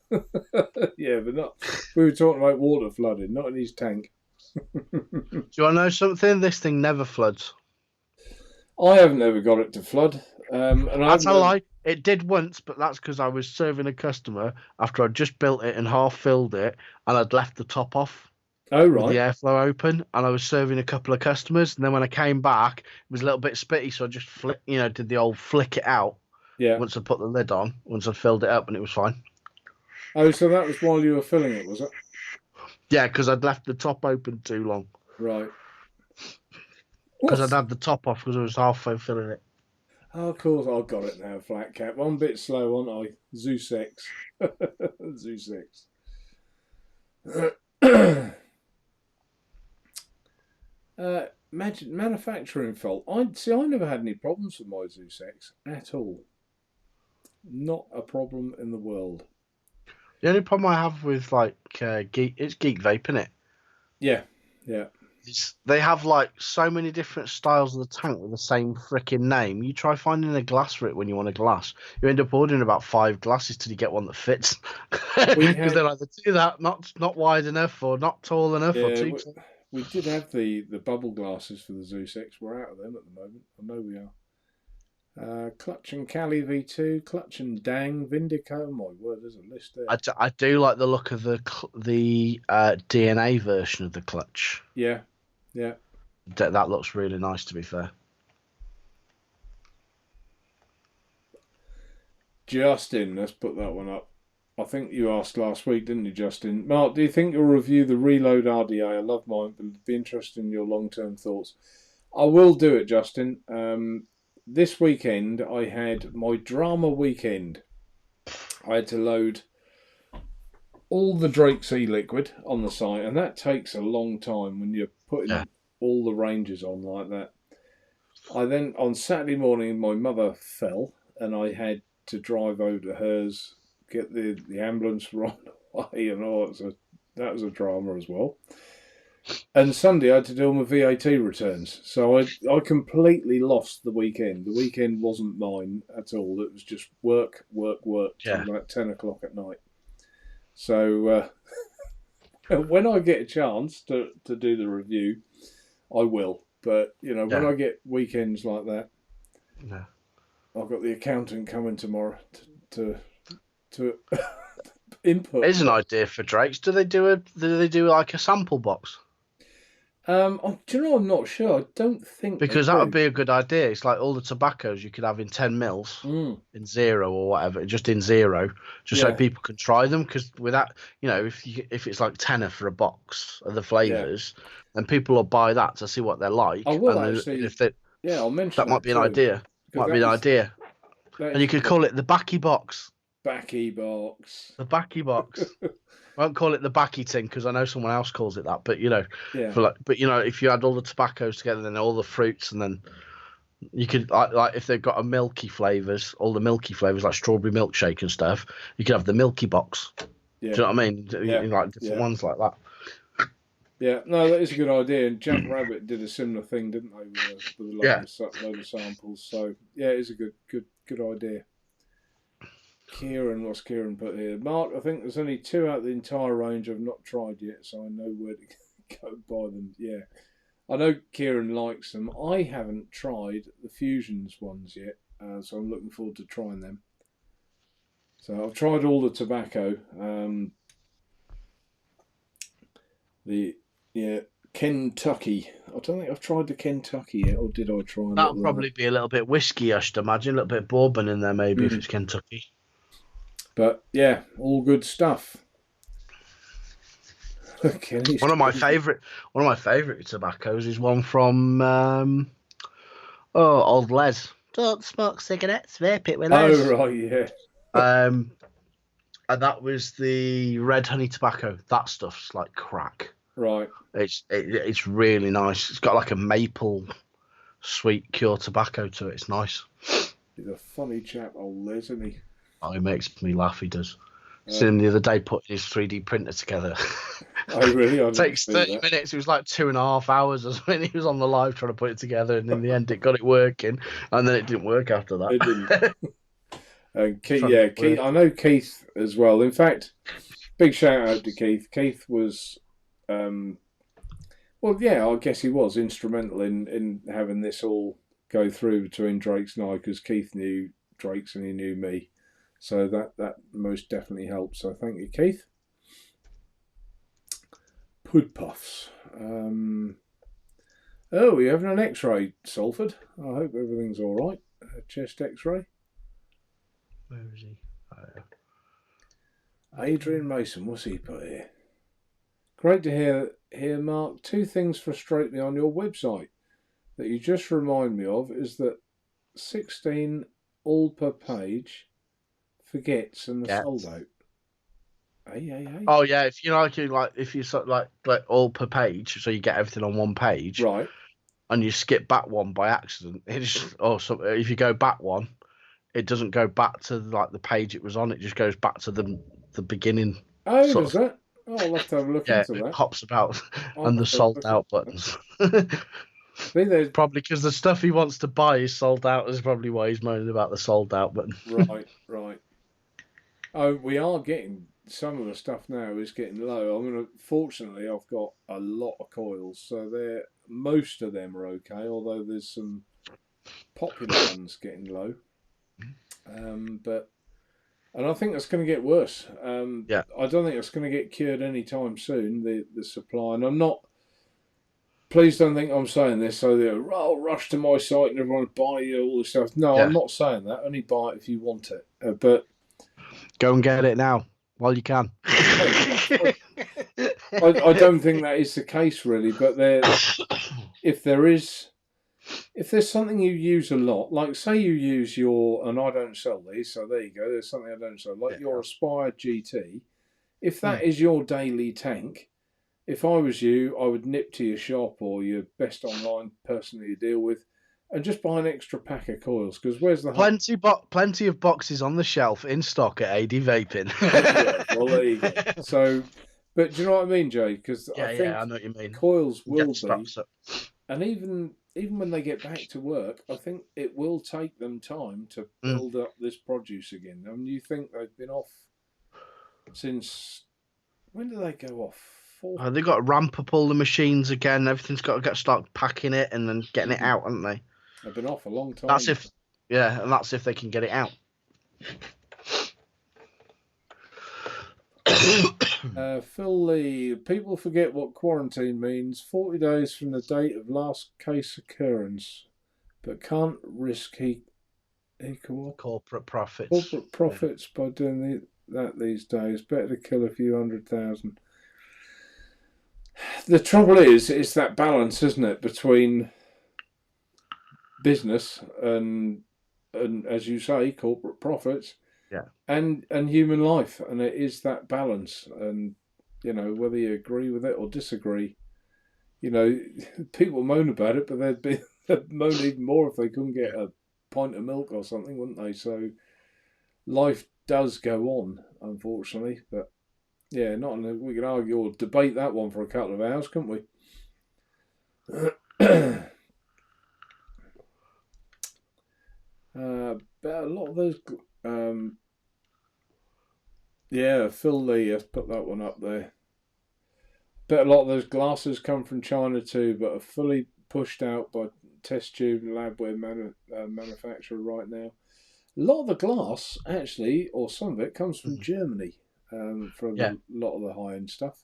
Yeah, but not. We were talking about water flooding, not in his tank. Do you want to know something? This thing never floods. I haven't ever got it to flood. That's a lie. It did once, but that's because I was serving a customer after I'd just built it and half filled it, and I'd left the top off. Oh, right. With the airflow open, and I was serving a couple of customers, and then when I came back, it was a little bit spitty, so I just did the old flick it out. Yeah. Once I put the lid on, once I filled it up, and it was fine. Oh, so that was while you were filling it, was it? Yeah, because I'd left the top open too long. Right. Because I'd had the top off because I was halfway filling it. Oh, of course, I've got it now, Flat Cap. I'm a bit slow, aren't I? Zeus X. Zeus X. Manufacturing fault. I never had any problems with my Zeus X at all. Not a problem in the world. The only problem I have with it's Geek Vape, isn't it? Yeah. They have so many different styles of the tank with the same freaking name. You try finding a glass for it when you want a glass. You end up ordering about 5 glasses till you get one that fits. Because they're either too not wide enough or not tall enough or too tall. We did have the bubble glasses for the Zeus X. We're out of them at the moment. I know we are. Clutch and Cali V2, Clutch and Dang, Vindico. Oh my word, there's a list there. I do like the look of the DNA version of the clutch. Yeah. That looks really nice, to be fair. Justin, let's put that one up. I think you asked last week, didn't you, Justin? Mark, do you think you'll review the Reload RDA? I love mine, but it'd be interested in your long-term thoughts. I will do it, Justin. This weekend, I had my drama weekend. I had to load all the Drake's e-liquid on the site, and that takes a long time when you're putting all the ranges on like that. On Saturday morning, my mother fell, and I had to drive over to hers, get the ambulance right away, and all. That was a drama as well. And Sunday I had to do all my VAT returns. So I completely lost the weekend. The weekend wasn't mine at all. It was just work till about 10 o'clock at night. So when I get a chance to do the review, I will. But, when I get weekends like that, I've got the accountant coming tomorrow to input. Here's an idea for Drake's. Do they do like a sample box? Do you know, I'm not sure. I don't think because that would be a good idea. It's like all the tobaccos you could have in 10 mils in zero or whatever, just in zero, so people can try them. Because with that, if it's like tenner for a box of the flavors, and people will buy that to see what they're I like, will and then actually. if they, Yeah, I'll mention that might that be an too idea. because Might be an idea, that and is you a could good call it the backy box. backy box. The backy box. I won't call it the backy tin because I know someone else calls it that. But Yeah, if you add all the tobaccos together, then all the fruits, and then you could like if they've got a milky flavors, all the milky flavors like strawberry milkshake and stuff, you could have the milky box. yeah, Do you know what I mean? yeah, Like different yeah, ones like that. yeah. No, that is a good idea. And Jack Rabbit did a similar thing, didn't they, with a Yeah. load of samples? So yeah, it's a good idea. Kieran, what's Kieran put here? Mark, I think there's only 2 out of the entire range I've not tried yet, so I know where to go buy them. Yeah, I know Kieran likes them. I haven't tried the Fusions ones yet, so I'm looking forward to trying them. So I've tried all the tobacco. The yeah Kentucky. I don't think I've tried the Kentucky yet, or did I try a That'll little? probably be a little bit whiskey, I should imagine, a little bit of bourbon in there maybe if Mm. it's Kentucky. But yeah, all good stuff. Kenny's One of my favourite tobaccos is one from old Les. Don't smoke cigarettes, vape it with Oh Les. right, yeah, Um, and that was the red honey tobacco. That stuff's like crack. right. It's really nice. It's got like a maple sweet cure tobacco to it. It's nice. He's a funny chap, old Les, isn't he? Oh, he makes me laugh. He does. Seen him the other day putting his 3D printer together. Oh really? I didn't Takes see 30 that. minutes. It was like 2.5 hours or something. He was on the live trying to put it together, and in the end, it got it working, and then it didn't work after that. It didn't. And Keith, Trying to yeah, make it Keith. work. I know Keith as well. In fact, big shout out to Keith. Keith was, well, yeah, I guess he was instrumental in having this all go through between Drake's and I, because Keith knew Drake's and he knew me, so that most definitely helped. So thank you, Keith. Pud puffs. Oh, you're having an X-ray, Salford. I hope everything's all right. Chest X-ray. Where is he? Adrian Mason, what's he put here? Great to hear, Mark. 2 things frustrate me on your website that you just remind me of is that 16 all per page forgets and they're Yeah. sold out. Hey. Oh yeah, if you if you sort of like all per page, so you get everything on one page, Right. and you skip back one by accident, if you go back one, it doesn't go back to like the page it was on. It just goes back to the beginning. Oh, Sort does of, that? Oh, I'll have to have a look yeah, into it that. hops about, I'll and the have to have a sold look out into buttons. that. See, there's Probably because the stuff he wants to buy is sold out. Is probably why he's moaning about the sold out button. right. Oh, we are getting some of the stuff now is getting low. Fortunately, I've got a lot of coils, so most of them are okay. Although there's some popular ones getting low, and I think that's going to get worse. Yeah. I don't think it's going to get cured anytime soon. The supply, and I'm not. Please don't think I'm saying this so they'll rush to my site and everyone buy you all this stuff. No, I'm Yeah. not saying that. Only buy it if you want it. But Go and get it now while you can. I don't think that is the case really. But if there's something you use a lot, like say you use and I don't sell these, so there you go. There's something I don't sell, like your Aspire GT. If that is your daily tank, if I was you, I would nip to your shop or your best online person that you deal with and just buy an extra pack of coils, because where's the Plenty of boxes on the shelf in stock at AD Vaping. Well, there you go. So, but do you know what I mean, Jay? Because I think I know what you mean. coils Get will the be, straps up. and even when they get back to work, I think it will take them time to build up this produce again. I mean, you think they've been off since when did they go off? They've got to ramp up all the machines again. Everything's got to start packing it and then getting it out, haven't they? They've been off a long time. And that's if they can get it out. Phil Lee, people forget what quarantine means. 40 days from the date of last case occurrence, but can't risk corporate profits. Corporate profits by doing that these days. Better to kill a few 100,000. The trouble is, it's that balance, isn't it, between business and as you say, corporate profits Yeah. and human life, and it is that balance. And whether you agree with it or disagree, people moan about it, but they'd moan even more if they couldn't get a pint of milk or something, wouldn't they? So life does go on, unfortunately. But yeah, not we could argue or debate that one for a couple of hours, couldn't we? But a lot of those, yeah, Phil Lee has put that one up there. Bet a lot of those glasses come from China too, but are fully pushed out by test tube and labware manufacturer right now. A lot of the glass, actually, or some of it, comes from Mhm. Germany for Yeah. a lot of the high end stuff.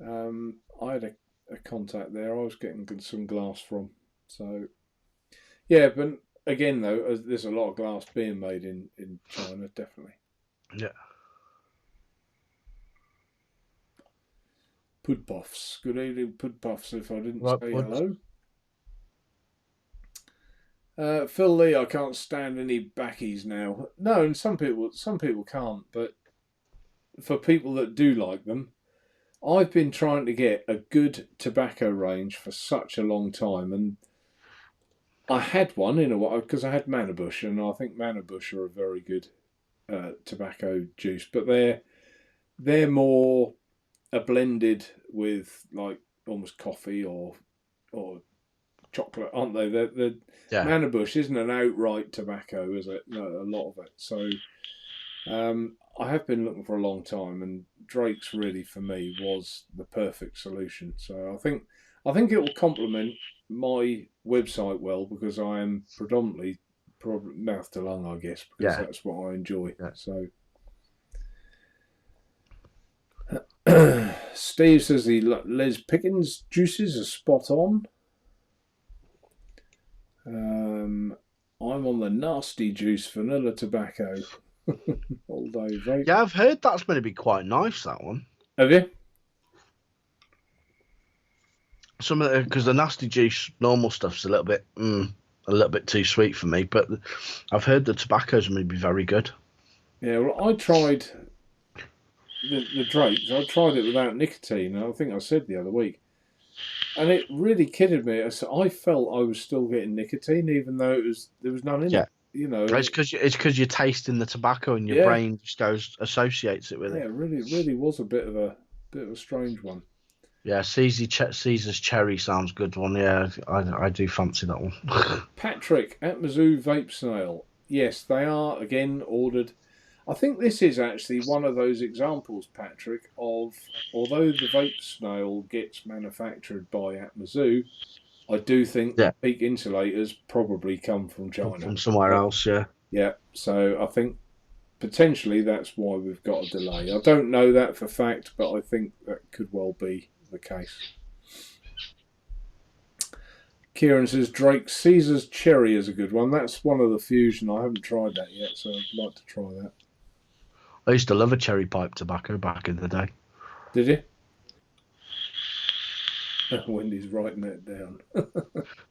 I had a contact there. I was getting some glass from. So yeah, but again though, there's a lot of glass being made in China, definitely. Yeah. Pud puffs. Good evening, Pud puffs. If I didn't Right, say bud. hello. Phil Lee, I can't stand any backies now. No, and some people can't. But for people that do like them, I've been trying to get a good tobacco range for such a long time, and I had one in a while because I had Manabush, and I think Manabush are a very good tobacco juice, but they're more a blended with like almost coffee or chocolate, aren't they? The Yeah. Manabush isn't an outright tobacco, is it? No, a lot of it. So I have been looking for a long time, and Drake's really for me was the perfect solution. So I think it will complement my website well because I am predominantly mouth to lung, I guess, because Yeah. that's what I enjoy. Yeah. So Steve says the Les Pickens juices are spot on. I'm on the nasty juice vanilla tobacco all day vape. Yeah, I've heard that's going to be quite nice, that one. Have you? Some of because the nasty juice normal stuff's a little bit too sweet for me, but I've heard the tobacco's going to be very good. Yeah, well, I tried the Drakes. I tried it without nicotine, and I think I said the other week, and it really kidded me. I felt I was still getting nicotine, even though there was none in Yeah, it. And it's because you're tasting the tobacco and your yeah, brain just goes associates it with yeah, it. it really was a bit of a strange one. Yeah, Caesar's cherry sounds good one. Yeah, I do fancy that one. Patrick at Mizzou Vape Snail. Yes, they are again ordered. I think this is actually one of those examples, Patrick, of although the vape snail gets manufactured by Atmazoo, I do think the Yeah, peak insulators probably come from China. from somewhere But else. Yeah, yeah, so I think potentially that's why we've got a delay. I don't know that for fact, but I think that could well be the case. Kieran says Drake Caesar's Cherry is a good one. That's one of the fusion. I haven't tried that yet, so I'd like to try that. I used to love a cherry pipe tobacco back in the day. Did you? Wendy's writing that down.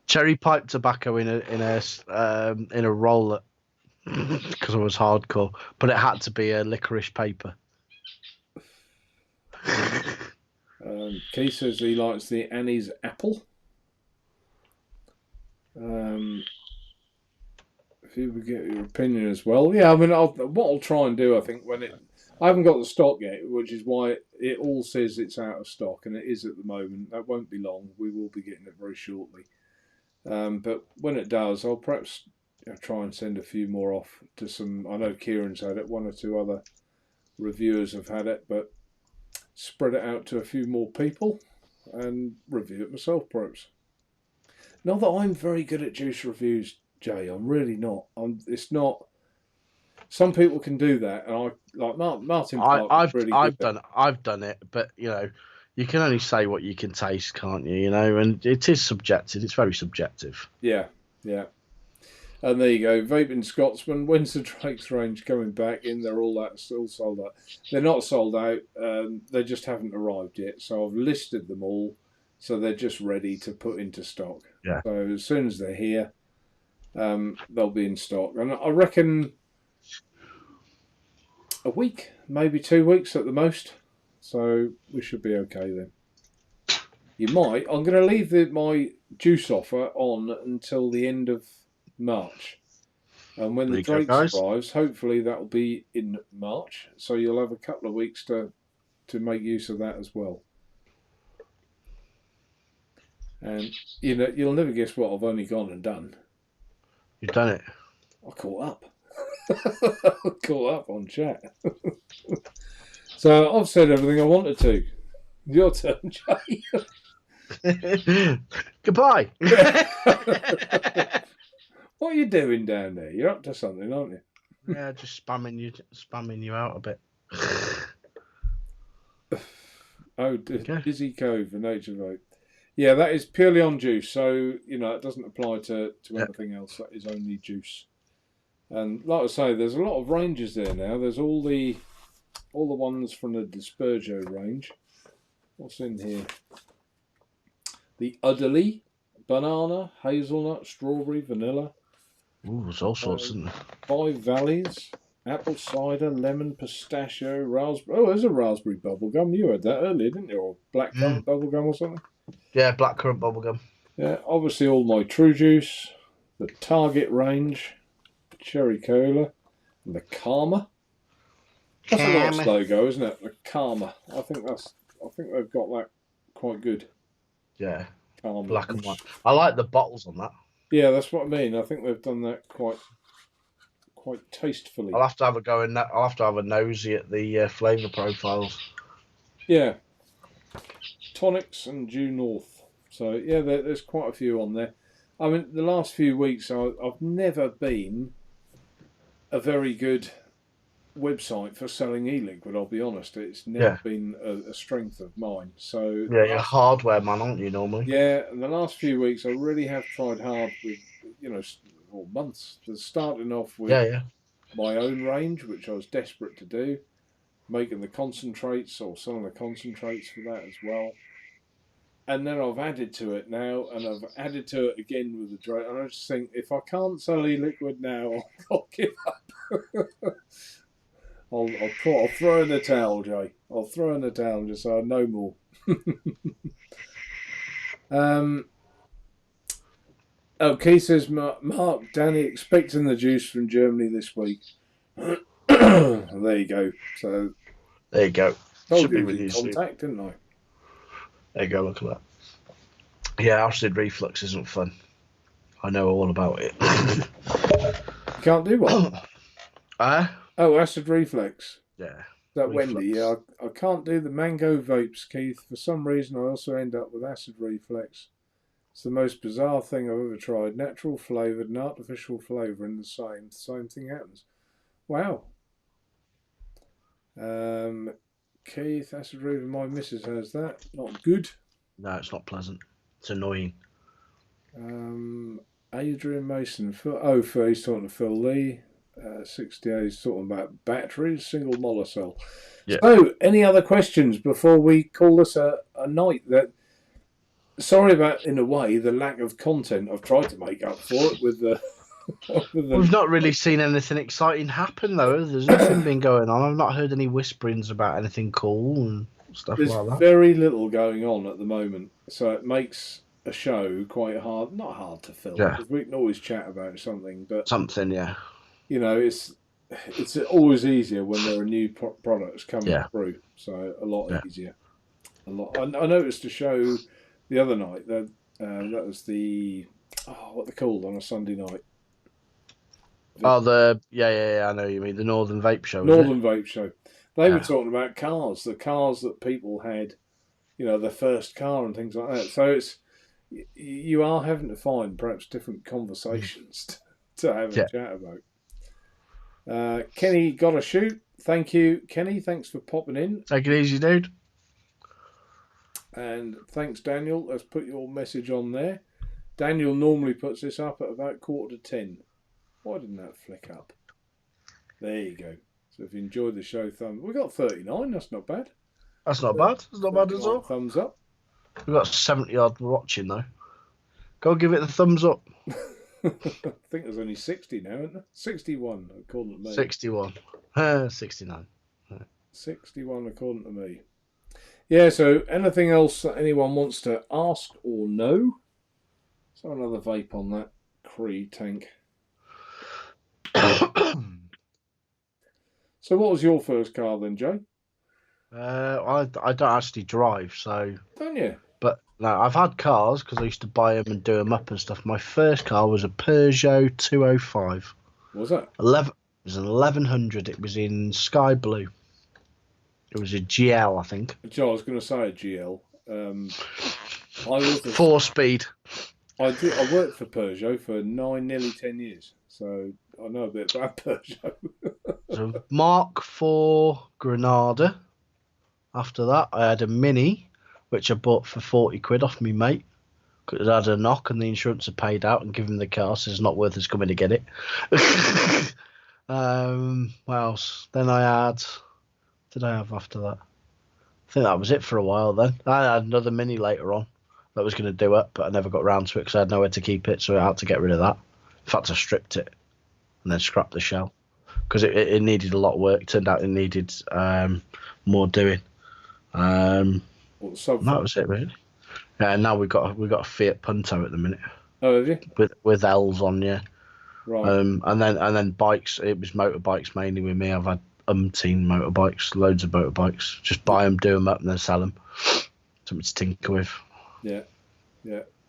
Cherry pipe tobacco in a roller because I was hardcore, but it had to be a licorice paper. Keith says he likes the Annie's apple. If you would get your opinion as well, yeah. I mean, what I'll try and do, I think, I haven't got the stock yet, which is why it all says it's out of stock, and it is at the moment. That won't be long. We will be getting it very shortly. But when it does, I'll perhaps try and send a few more off to some. I know Kieran's had it. One or two other reviewers have had it, but spread it out to a few more people and review it myself, perhaps. Not that I'm very good at juice reviews, Jay. I'm really not. It's not. Some people can do that, and I like Martin I, Park I've really good I've at. done I've done it, but you can only say what you can taste, can't you? And it is subjective. It's very subjective. Yeah, yeah. And there you go, Vaping Scotsman. When's the Drake's range coming back in? They're all that still sold out. They're not sold out. They just haven't arrived yet. So I've listed them all. So they're just ready to put into stock. Yeah. So as soon as they're here, they'll be in stock. And I reckon a week, maybe 2 weeks at the most. So we should be okay then. You might. I'm going to leave my juice offer on until the end of March. And when the Drake's arrives, hopefully that'll be in March. So you'll have a couple of weeks to make use of that as well. And you'll never guess what I've only gone and done. You've done it. I caught up. I caught up on chat. So I've said everything I wanted to. Your turn, Jay. Goodbye. What are you doing down there? You're up to something, aren't you? Yeah, just spamming you out a bit. Dizzy Cove for Naturevape. Yeah, that is purely on juice, so it doesn't apply to anything else. That is only juice. And like I say, there's a lot of ranges there now. There's all the ones from the Dispergio range. What's in here? The Udderly, banana, hazelnut, strawberry, vanilla. Ooh, there's all sorts, isn't there? 5 Valleys, apple cider, lemon, pistachio, raspberry. Oh, there's a raspberry bubblegum. You had that earlier, didn't you? Or blackcurrant bubblegum or something? Yeah, blackcurrant bubblegum. Yeah, obviously all my True Juice, the Target range, Cherry Cola, and the Karma. That's a nice logo, isn't it? The Karma. I think they've got that quite good. Yeah. Karma. Black and white. I like the bottles on that. Yeah, that's what I mean. I think they've done that quite tastefully. I'll have to have a go in that. I'll have to have a nosy at the flavour profiles. Yeah. Tonics and Due North. So yeah, there's quite a few on there. I mean, the last few weeks I've never been a very good website for selling e-liquid. I'll be honest, it's never been a strength of mine. So yeah, you're a hardware man, aren't you normally? Yeah, and the last few weeks I really have tried hard with or months, starting off with my own range, which I was desperate to do, making the concentrates or selling the concentrates for that as well. And then I've added to it now, and I've added to it again with the Drake. And I just think, if I can't sell e-liquid now, I'll give up. I'll throw in the towel, Jay. I'll throw in the towel and just say no more. Keith says, Mark, Danny expecting the juice from Germany this week. There you go. So there you go. Should be with you contact, didn't I? There you go, look at that. Yeah, acid reflux isn't fun. I know all about it. You can't do what? Oh, acid reflux. Yeah. That reflux. Wendy, yeah. I can't do the mango vapes, Keith. For some reason, I also end up with acid reflux. It's the most bizarre thing I've ever tried. Natural flavoured and artificial flavour in the same thing happens. Wow. Keith, acid reflux, my missus has that. Not good. No, it's not pleasant. It's annoying. Adrian Mason. He's talking to Phil Lee. 68 is talking about batteries, single molecule. Yeah. So, any other questions before we call this a night? Sorry about, in a way, the lack of content. I've tried to make up for it with the... We've not really seen anything exciting happen, though. There's nothing been going on. I've not heard any whisperings about anything cool and stuff like that. There's very little going on at the moment, so it makes a show quite hard. Not hard to film, because we can always chat about something, but... Something, yeah. It's always easier when there are new products coming through, so a lot easier. A lot. I noticed a show the other night that was the what they're called on a Sunday night. I know what you mean, the Northern Vape Show. Northern Vape Show. They were talking about cars, the cars that people had, their first car and things like that. So you are having to find perhaps different conversations to have a chat about. Kenny got a shoot. Thank you, Kenny. Thanks for popping in. Take it easy, dude. And thanks, Daniel. Let's put your message on there. Daniel normally puts this up at about 9:45. Why didn't that flick up? There you go. So if you enjoyed the show, we got 39. That's not bad. That's not bad. That's not bad at all. Thumbs up. We've got 70 odd watching though. Go give it the thumbs up. I think there's only 60 now, isn't there? 61 according to me. 61. 69. 61 according to me. Yeah, so anything else that anyone wants to ask or know? So another vape on that Cree tank. So what was your first car then, Joe? I don't actually drive, so... Don't you? But no, I've had cars because I used to buy them and do them up and stuff. My first car was a Peugeot 205. What was that? It was an 1100. It was in sky blue. It was a GL, I think. Joe, I was going to say a GL. I was 4-speed. I worked for Peugeot for nearly 10 years, so I know a bit about Peugeot. So Mark IV Granada. After that, I had a Mini, which I bought for 40 quid off me mate. Because it had a knock and the insurance had paid out and given the car, so it's not worth us coming to get it. What else? Then I had... What did I have after that? I think that was it for a while then. I had another Mini later on that was going to do it, but I never got round to it because I had nowhere to keep it, so I had to get rid of that. In fact, I stripped it and then scrapped the shell because it needed a lot of work. Turned out it needed more doing. That was it really. Yeah, now we got a Fiat Punto at the minute. Oh, have you? With L's on, yeah. Right. And then bikes. It was motorbikes mainly with me. I've had umpteen motorbikes, loads of motorbikes. Just buy them, do them up, and then sell them. Something to tinker with. Yeah.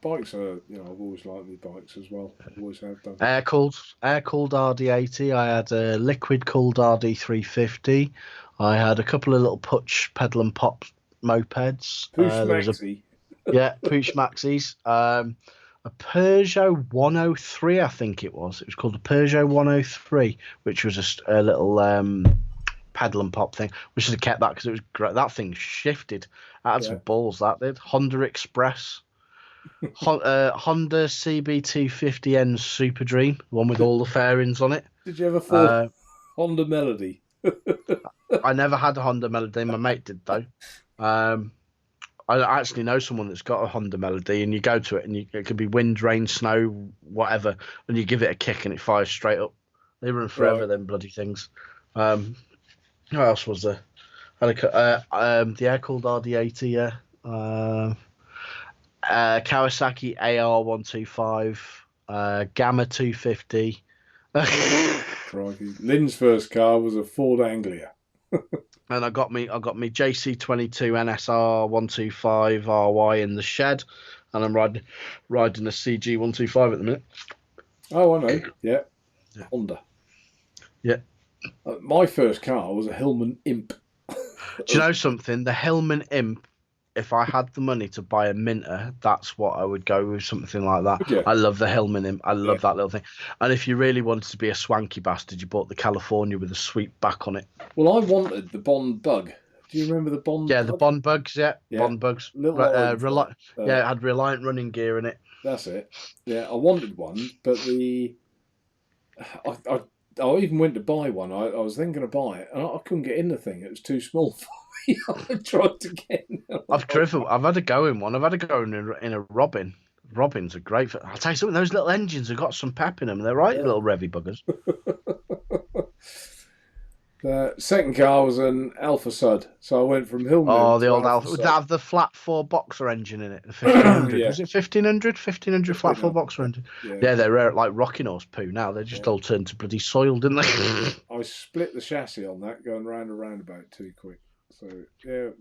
Bikes are, I've always liked my bikes as well. Always have done. Air cooled RD80. I had a liquid cooled RD350. I had a couple of little Putsch pedal and pop mopeds. Pooch Maxi. Pooch Maxis. A Peugeot 103, I think it was. It was called a Peugeot 103, which was a little pedal and pop thing. We should have kept that because it was great. That thing shifted. That had some balls, that did. Honda Express. Honda CB250N Super Dream, the one with all the fairings on it. Did you ever fall Honda Melody? I never had a Honda Melody. My mate did, though. I actually know someone that's got a Honda Melody, and you go to it, and it could be wind, rain, snow, whatever, and you give it a kick, and it fires straight up. They run forever, them bloody things. What else was there? The air-cooled RD80, yeah. Kawasaki AR125, Gamma 250. Crikey. Lynn's first car was a Ford Anglia. And I got me JC22 NSR 125 RY in the shed, and I'm riding a CG 125 at the minute. Oh, I know. Yeah. Honda. Yeah. My first car was a Hillman Imp. Do you know something? The Hillman Imp. If I had the money to buy a Minter, that's what I would go with, something like that. Yeah. I love the Hillman Imp. I love that little thing. And if you really wanted to be a swanky bastard, you bought the California with a sweet back on it. Well, I wanted the Bond Bug. Do you remember the Bond Bug? The Bond Bugs, yeah. Bond Bugs. It had Reliant running gear in it. That's it. Yeah, I wanted one, but I even went to buy one. I was then going to buy it, and I couldn't get in the thing. It was too small for me. I tried to get in. I've had a go in one. I've had a go in a Robin. Robins are great. I'll tell you something, those little engines have got some pep in them. They're right, little revvy buggers. The second car was an Alpha Sud, so I went from Hillman. Oh, the old Alpha. Would that have the flat 4 boxer engine in it? The 1500. Yeah. Was it 1500? 1500 flat 4 boxer engine. Yeah, they're rare, like rocking horse poo now. They just all turned to bloody soil, didn't they? I split the chassis on that, going round and roundabout too quick. So yeah,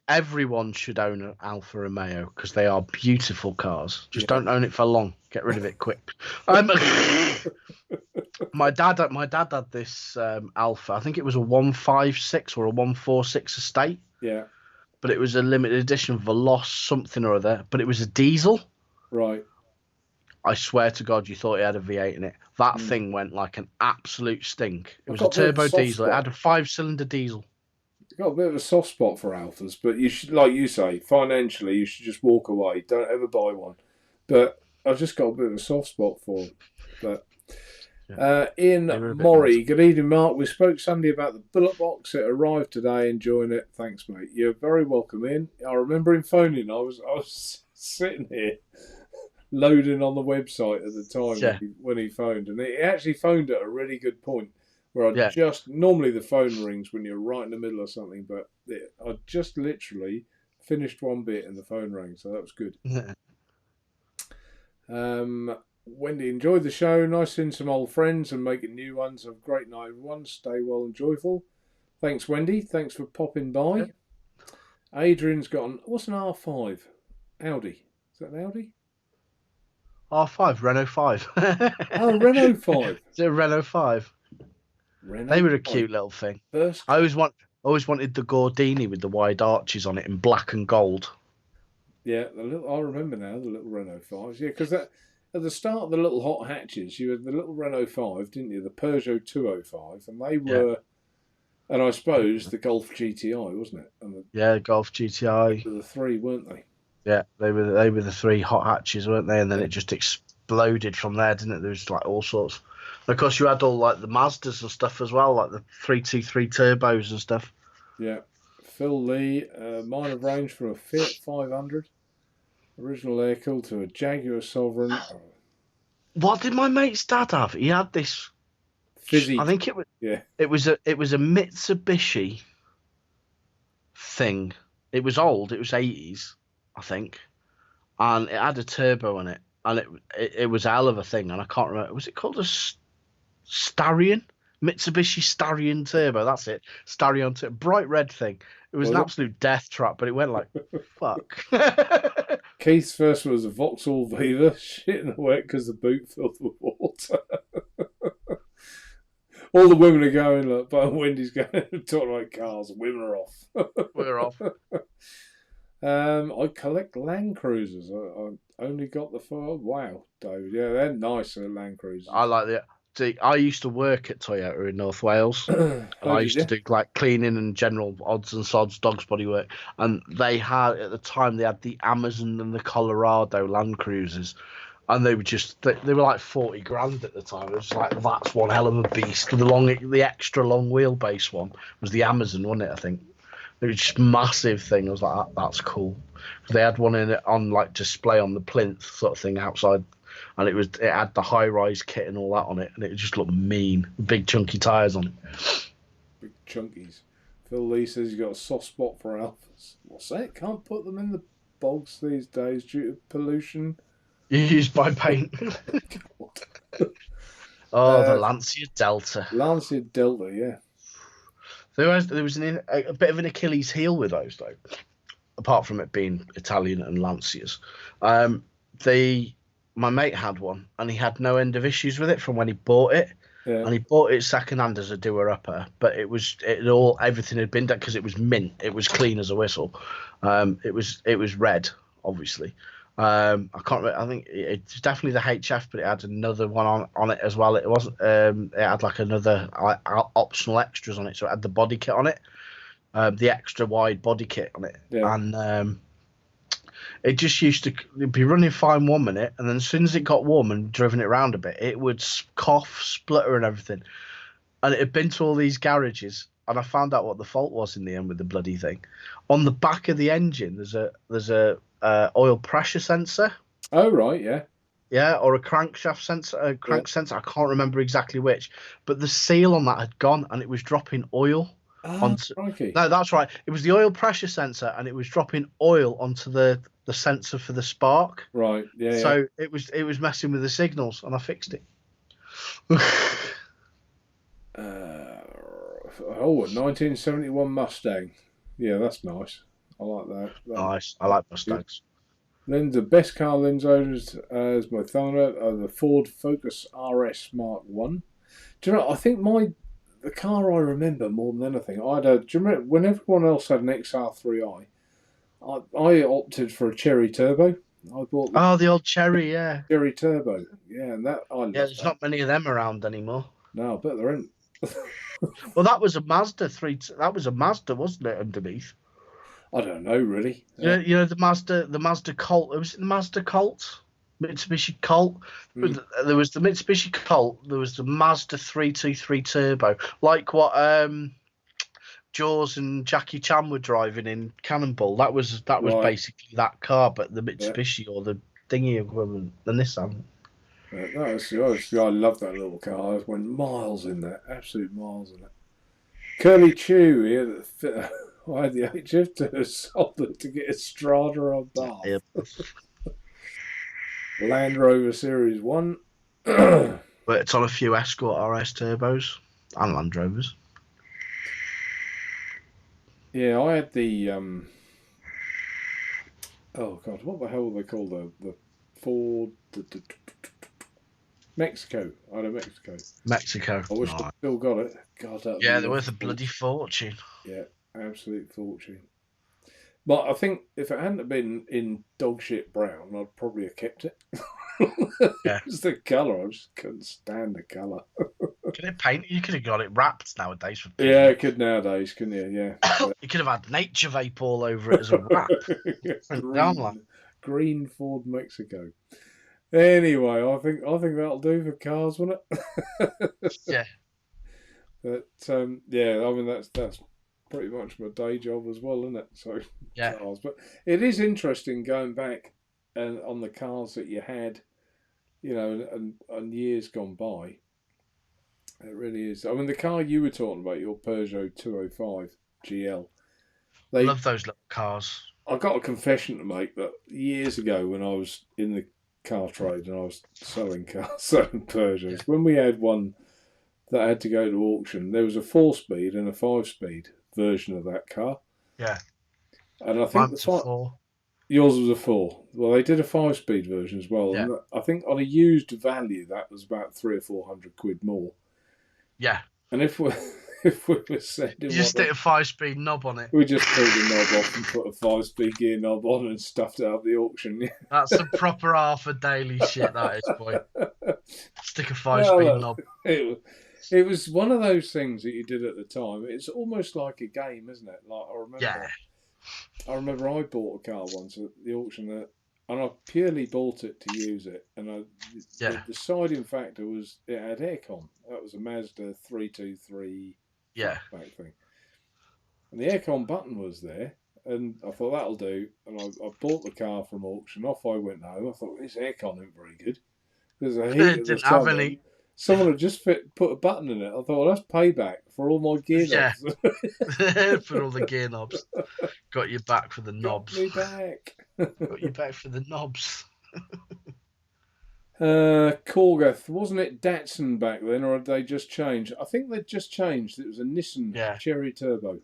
everyone should own an Alfa Romeo because they are beautiful cars. Just don't own it for long. Get rid of it quick. My dad had this Alfa. I think it was a 156 or a 146 estate. Yeah. But it was a limited edition Veloz something or other. But it was a diesel. Right. I swear to God, you thought it had a V8 in it. That thing went like an absolute stink. It was a turbo diesel. It had a 5-cylinder diesel. Got a bit of a soft spot for Alphas, but you should, like you say, financially, you should just walk away. Don't ever buy one. But I've just got a bit of a soft spot for them. But Ian They were a bit Morrie, mental. good evening, Mark. We spoke Sunday about the bullet box. It arrived today. Enjoying it. Thanks, mate. You're very welcome in. I remember him phoning. I was sitting here loading on the website at the time Yeah, when he phoned, and he actually phoned at a really good point where I yeah. just normally the phone rings when you're right in the middle of something, but I just literally finished one bit and the phone rang, so that was good. Wendy, enjoyed the show. Nice seeing some old friends and making new ones. Have a great night, everyone. Stay well and joyful. Thanks, Wendy. Thanks for popping Yeah. by. Adrian's got what's an R5? Audi. Is that an Audi? R5, Renault 5. Oh, Renault 5. It's a Renault 5. They Renault were a 5. cute little thing. First. I always wanted the Gordini with the wide arches on it in black and gold. Yeah, I remember now the little Renault 5s. Yeah, because at the start of the little hot hatches, you had the little Renault 5, didn't you? The Peugeot 205, and they were, and I suppose the Golf GTI, wasn't it? And Yeah, Golf GTI. the three, weren't they? Yeah, they were the three hot hatches, weren't they? And then it just exploded from there, didn't it? There was like all sorts. And of course, you had all like the Mazdas and stuff as well, like the 323 turbos and stuff. Yeah. Phil Lee, minor range from a Fiat 500, original air cooled to a Jaguar Sovereign. What did my mate's dad have? He had this. Fizzy. I think it was. Yeah. It was a Mitsubishi thing. It was old. It was 80s, I think, and it had a turbo in it, and it was a hell of a thing. And I can't remember. Was it called a Starion? Mitsubishi Starion Turbo. That's it. Starion Turbo. Bright red thing. It was an absolute death trap, but it went like fuck. Keith's first one was a Vauxhall Viva, shit in the wet because the boot filled with water. All the women are going, look, but Wendy's going, talking about cars, women are off. We're off. I collect Land Cruisers. I only got the four. Wow, David. Yeah, they're nice, Land Cruisers. I like the. See, I used to work at Toyota in North Wales. And I used to do like cleaning and general odds and sods, dog's body work. And they had, at the time, they had the Amazon and the Colorado Land Cruisers. And they were just, they were like 40 grand at the time. It was like, that's one hell of a beast. The extra long wheelbase one was the Amazon, wasn't it, I think? It was just a massive thing. I was like, that's cool. They had one in it on like display on the plinth sort of thing outside. And it had the high rise kit and all that on it, and it just looked mean. Big chunky tyres on it. Big chunkies. Phil Lee says he's got a soft spot for Alphas. What's that? Can't put them in the bogs these days due to pollution. Used by paint. Oh, the Lancia Delta. Lancia Delta, yeah. There was a bit of an Achilles heel with those though, apart from it being Italian and Lancias. My mate had one, and he had no end of issues with it from when he bought it. Yeah. And he bought it second hand as a doer upper, but everything had been done because it was mint. It was clean as a whistle. It was red, obviously. I can't remember. I think it's definitely the HF, but it had another one on it as well. It wasn't. It had like another optional extras on it, so it had the body kit on it, the extra wide body kit on it, and. It just used to be running fine 1 minute, and then as soon as it got warm and driven it around a bit, it would cough, splutter, and everything. And it had been to all these garages, and I found out what the fault was in the end with the bloody thing. On the back of the engine, there's a oil pressure sensor. Oh right, yeah. Yeah, or a crankshaft sensor, sensor. I can't remember exactly which, but the seal on that had gone, and it was dropping oil. No, that's right. It was the oil pressure sensor, and it was dropping oil onto the sensor for the spark. Right. Yeah. So it was messing with the signals, and I fixed it. A 1971 Mustang. Yeah, that's nice. I like that. Nice. I like Mustangs. Then the best car Lynn's owned as my Thunder the Ford Focus RS Mark 1. Do you know? I think the car I remember more than anything, do you remember when everyone else had an XR3i, I opted for a Cherry Turbo. I bought the old Cherry, yeah. Cherry Turbo, yeah, and that there's not many of them around anymore. No, I bet there ain't. Well, that was a Mazda 3. That was a Mazda, wasn't it? Underneath. I don't know really. You know the Mazda Colt. Was it the Mazda Colt? Mitsubishi Colt. Mm. There was the Mitsubishi Colt. There was the Mazda 323 Turbo, like what Jaws and Jackie Chan were driving in Cannonball. That was Right. basically that car, but the Yeah. Mitsubishi or the thingy equivalent, the Nissan. I love that little car. I went miles in there, absolute miles in it. Curly Chew here that fit. I had the HF to solder to get a Strada on Yeah. Bath. Land Rover Series 1. Yeah, But it's on a few Escort RS turbos and Land Rovers. I had the oh god, what the hell were they called? The Ford Mexico. I had a Mexico. Mexico. I wish I No. still got it. God, that'd Yeah, be they're a worth a bloody fortune. fortune. Yeah, absolute fortune. But I think if it hadn't been in dog shit brown, I'd probably have kept it. Yeah. It's the colour. I just couldn't stand the colour. Could it paint? You could have got it wrapped nowadays for Yeah, it peanuts. could nowadays, couldn't you? Yeah. You could have had Naturevape all over it as a wrap. green, green Ford Mexico. Anyway, I think that'll do for cars, won't it? Yeah. But yeah, I mean that's pretty much my day job as well, isn't it? So Yeah. cars, but it is interesting going back and on the cars that you had, and years gone by. It really is. I mean, the car you were talking about, your Peugeot 205 GL. They, Love those little cars. I got a confession to make that years ago when I was in the car trade and I was selling cars, selling Peugeots. Yeah. When we had one that had to go to auction, there was a 4-speed and a 5-speed version of that car. Yeah. And I think Mine was a 4. yours was a 4. Well, they did a 5-speed version as well, Yeah. and I think on a used value that was about 300 or 400 quid more. Yeah. And if we if we were sending You just one, stick a 5-speed knob on it. we just pulled the knob off and put a 5-speed gear knob on and stuffed it up the auction. That's a proper half a daily shit, that is, boy. Stick a 5-speed Well, knob. it was one of those things that you did at the time. It's almost like a game, isn't it? Like Yeah. I remember I bought a car once at the auction, and I purely bought it to use it. And Yeah. the deciding factor was it had aircon. That was a Mazda 323 Yeah. back thing, and the aircon button was there. And I thought that'll do. And I bought the car from auction. Off I went home. I thought this aircon ain't very good. There's a heat It at the didn't have summer. any. Someone had just put a button in it. I thought, well, that's payback for all my gear Yeah. knobs. For all the gear knobs. Got you back for the knobs. Got me back. Got you back for the knobs. Korgoth, wasn't it Datsun back then, or had they just changed? I think they'd just changed. It was a Nissan Cherry Turbo.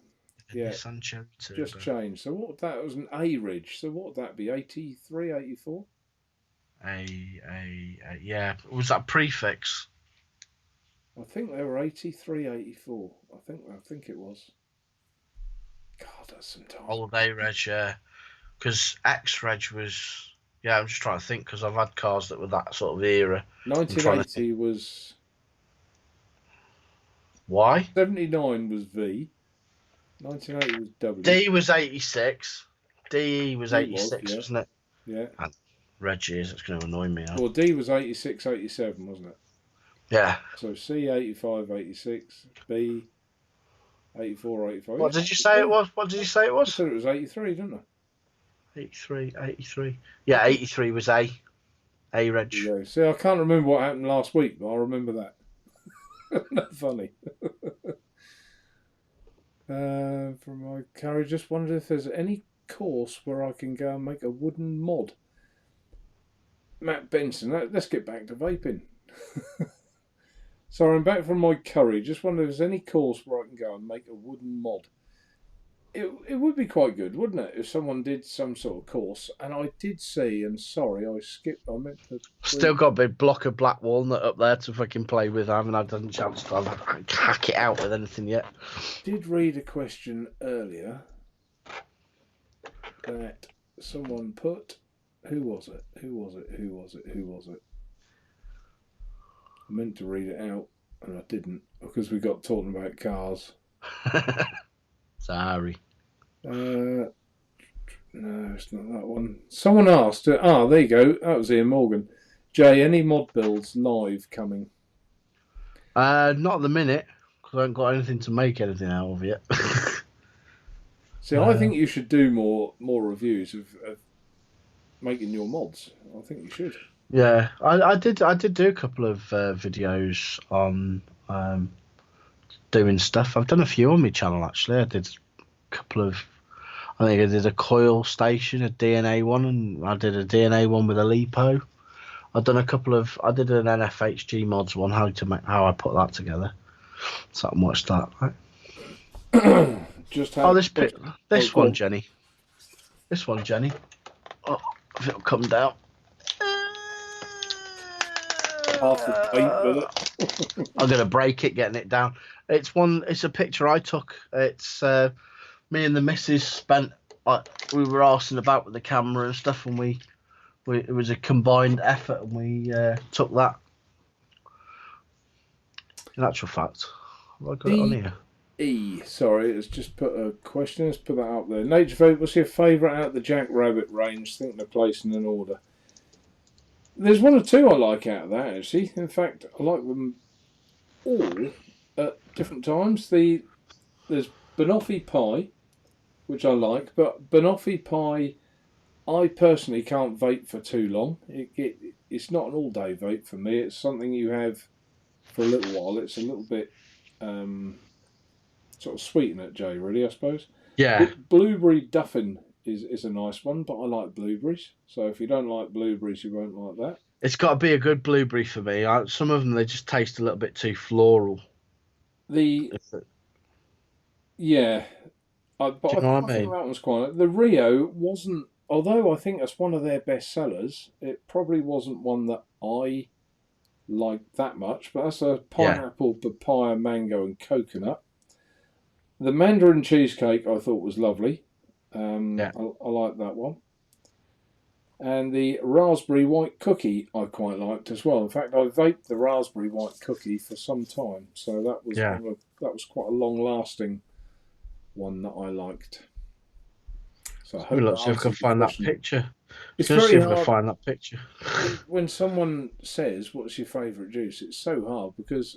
Yeah, Nissan Cherry Turbo. just changed. So what? That was an A Ridge. So what would that be? 83, 84? Yeah. Was that prefix? I think they were 83, 84. I think it was. God, that's some time. Old A Reg, yeah. Because X Reg was. Yeah, I'm just trying to think because I've had cars that were that sort of era. 1980 was. Why? 79 was V. 1980 was W. D was 86. DE was D 86, was, wasn't it? Yeah. And Reg is. It's going to annoy me now. Well, D was 86, 87, wasn't it? Yeah. So C 85, 86. B 84, 85. What did you say it was? What did you say it I was? said it was 83, didn't I? 83. Yeah, 83 was A Reg. Yeah. See, I can't remember what happened last week, but I remember that. Not funny. From my carriage, just wondered if there's any course where I can go and make a wooden mod. Matt Benson, let's get back to vaping. So I'm back from my curry. Just wonder if there's any course where I can go and make a wooden mod. It would be quite good, wouldn't it, if someone did some sort of course? And I did see, and sorry, I skipped. I meant to. Still got a big block of black walnut up there to fucking play with. I haven't had a chance to hack it out with anything yet. Did read a question earlier that someone put. Who was it? I meant to read it out and I didn't because we got talking about cars. Sorry. No, it's not that one. Someone asked. There you go. That was Ian Morgan. Jay, any mod builds live coming? Not at the minute, because I haven't got anything to make anything out of yet. See, I think you should do more reviews of making your mods. I think you should. Yeah, I did do a couple of videos on doing stuff. I've done a few on my channel actually. I did a couple of. I think I did a coil station, a DNA one, and I did a DNA one with a lipo. I've done a couple of. I did an NFHG mods one. How I put that together. So I can watch that. Right? Just how. Oh, this one, on. Jenny. This one, Jenny. Oh, if it'll come down. Half the paint with it. I'm gonna break it getting it down. It's a picture I took. It's me and the missus spent. We were arsing about with the camera and stuff, and it was a combined effort, and we took that. In actual fact, have I got it on here? Sorry, it's just put a question. Let's put that up there. Naturevape, what's your favourite out of the Jackrabbit range? Think they're placing an order. There's one or two I like out of that, actually. In fact, I like them all at different times. There's banoffee pie, which I like, but banoffee pie, I personally can't vape for too long. It's not an all-day vape for me. It's something you have for a little while. It's a little bit sort of sweeten it, Jay, really, I suppose. Yeah. Blueberry Duffin is a nice one, but I like blueberries. So if you don't like blueberries, you won't like that. It's got to be a good blueberry for me. Some of them, they just taste a little bit too floral. Yeah. But I think that one's quite. The Rio wasn't, although I think that's one of their best sellers, it probably wasn't one that I liked that much. But that's a pineapple, papaya, mango, and coconut. The Mandarin cheesecake I thought was lovely. I like that one. And the raspberry white cookie I quite liked as well. In fact, I vaped the raspberry white cookie for some time, so that was quite a long-lasting one that I liked. So I hope let's see if I can find that picture. It's very hard to find that picture. when someone says, "What's your favourite juice?" It's so hard because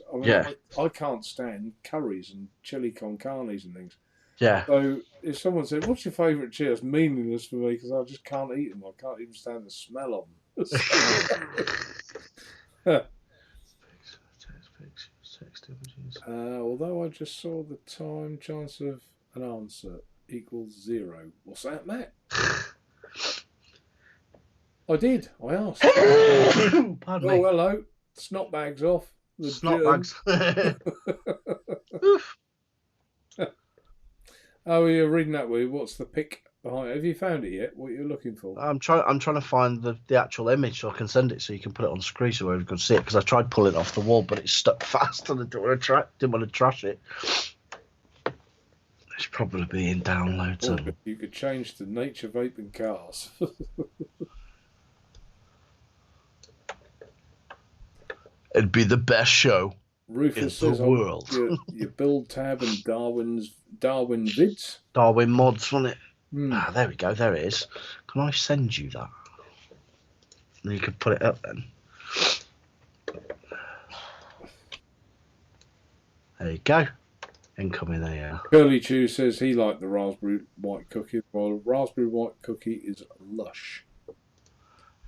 I can't stand curries and chili con carnes and things. Yeah. So if someone said, "What's your favourite cheese?" It's meaningless for me because I just can't eat them. I can't even stand the smell of them. Although I just saw the time, chance of an answer equals 0. What's that, Matt? I did. I asked. Pardon me. Hello. Snot bags off. Snot bags. Oh, you're reading that way. What's the pic behind it? Have you found it yet? What you're looking for? I'm trying to find the actual image so I can send it so you can put it on screen so everyone can see it. Because I tried pulling it off the wall, but it's stuck fast and I didn't want to trash it. It's probably being downloads. You could change to nature vaping cars. It'd be the best show Rufus in says the world. Your build tab and Darwin vids. Darwin mods, wasn't it? Mm. There we go. There it is. Can I send you that? And you can put it up then. There you go. Incoming there. Curly Chew says he liked the raspberry white cookie. Well, raspberry white cookie is lush.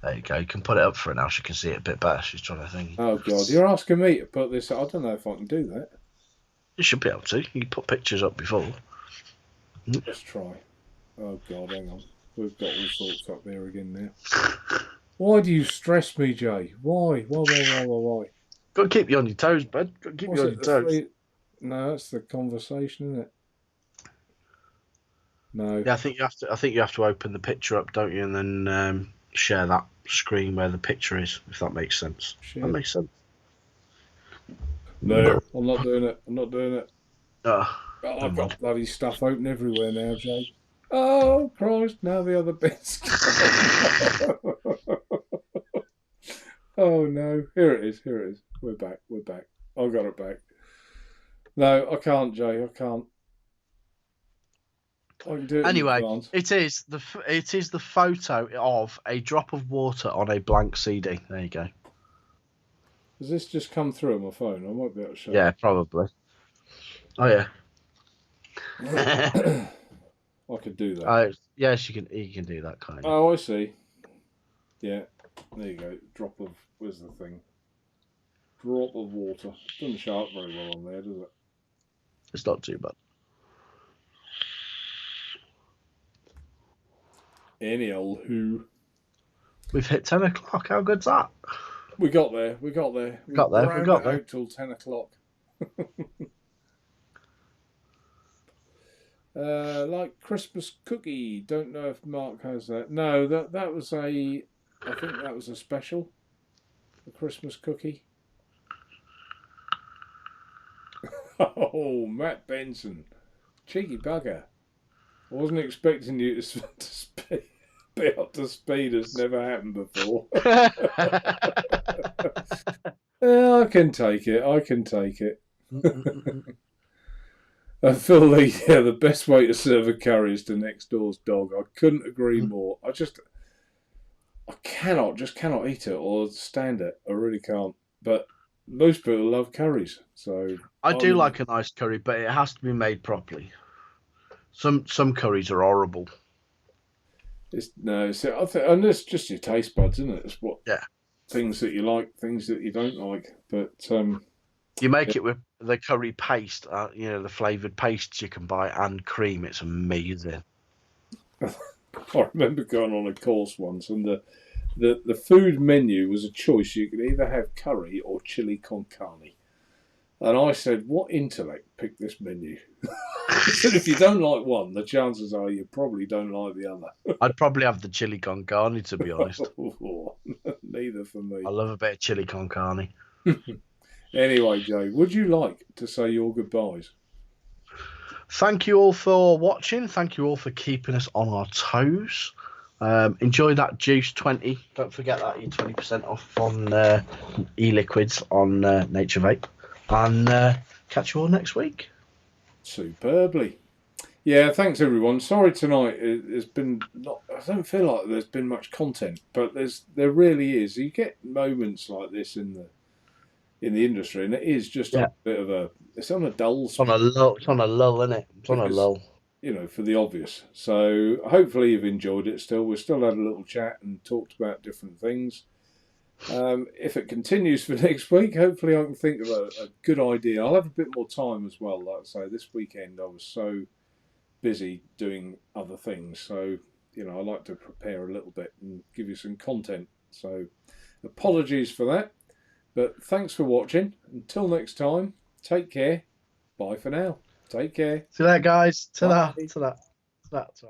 There you go. You can put it up for her now. She can see it a bit better. She's trying to think. Oh, God. You're asking me to put this up. I don't know if I can do that. You should be able to. You put pictures up before. Let's try. Oh, God. Hang on. We've got all sorts up there again now. Why do you stress me, Jay? Why? Why? Got to keep you on your toes, bud. Got to keep you on your toes. No, that's the conversation, isn't it? No. Yeah, I think you have to open the picture up, don't you, and then share that screen where the picture is, if that makes sense. Shit. That makes sense. No, I'm not doing it. I've got bloody stuff open everywhere now, Jay. Oh, Christ, now the other bits. Oh, no. Here it is. We're back. I got it back. No, I can't, Jay. I can't. I can do it Anyway, in advance. it is the photo of a drop of water on a blank CD. There you go. Does this just come through on my phone? I might be able to show Yeah, probably. Oh yeah. you. I could do that. Yes, you can do that kind of. Oh, I see. Yeah, there you go. Drop of, where's the thing? Drop of water. Doesn't show up very well on there, does it? It's not too bad. Any old who. We've hit 10 o'clock. How good's that? We got there. We Got there. We got there. out till 10 o'clock. Like Christmas cookie. Don't know if Mark has that. No, that was a. I think that was a special. A Christmas cookie. Oh, Matt Benson, cheeky bugger. I wasn't expecting you to be up to speed. It's never happened before. Yeah, I can take it. I can take it. I feel like, yeah, the best way to serve a curry is to next door's dog. I couldn't agree more. I cannot eat it or stand it. I really can't. But most people love curries, so I do like a nice curry, but it has to be made properly. Some curries are horrible. I think, and it's just your taste buds, isn't it? It's what things that you like, things that you don't like. But you make it with the curry paste, the flavoured pastes you can buy, and cream. It's amazing. I remember going on a course once, and the food menu was a choice. You could either have curry or chili con carne. And I said, what intellect picked this menu? I said, if you don't like one, the chances are you probably don't like the other. I'd probably have the chili con carne, to be honest. Neither for me. I love a bit of chili con carne. Anyway, Joe, would you like to say your goodbyes? Thank you all for watching. Thank you all for keeping us on our toes. Enjoy that Juice 20. Don't forget that you're 20% off on e-liquids on Naturevape. And catch you all next week. Superbly. Yeah, thanks everyone. Sorry tonight. It's been not. I don't feel like there's been much content, but there really is. You get moments like this in the industry, and it is just a bit of a. It's on a dull. It's on a lull, isn't it? It's on a lull. You know, for the obvious. So hopefully you've enjoyed it. We still had a little chat and talked about different things. If it continues for next week, hopefully I can think of a good idea. I'll have a bit more time as well. Like I say, this weekend I was so busy doing other things. So, I like to prepare a little bit and give you some content. So, apologies for that. But thanks for watching. Until next time, take care. Bye for now. Take care. See you later, guys. Ta-da. Ta-da. Ta-da.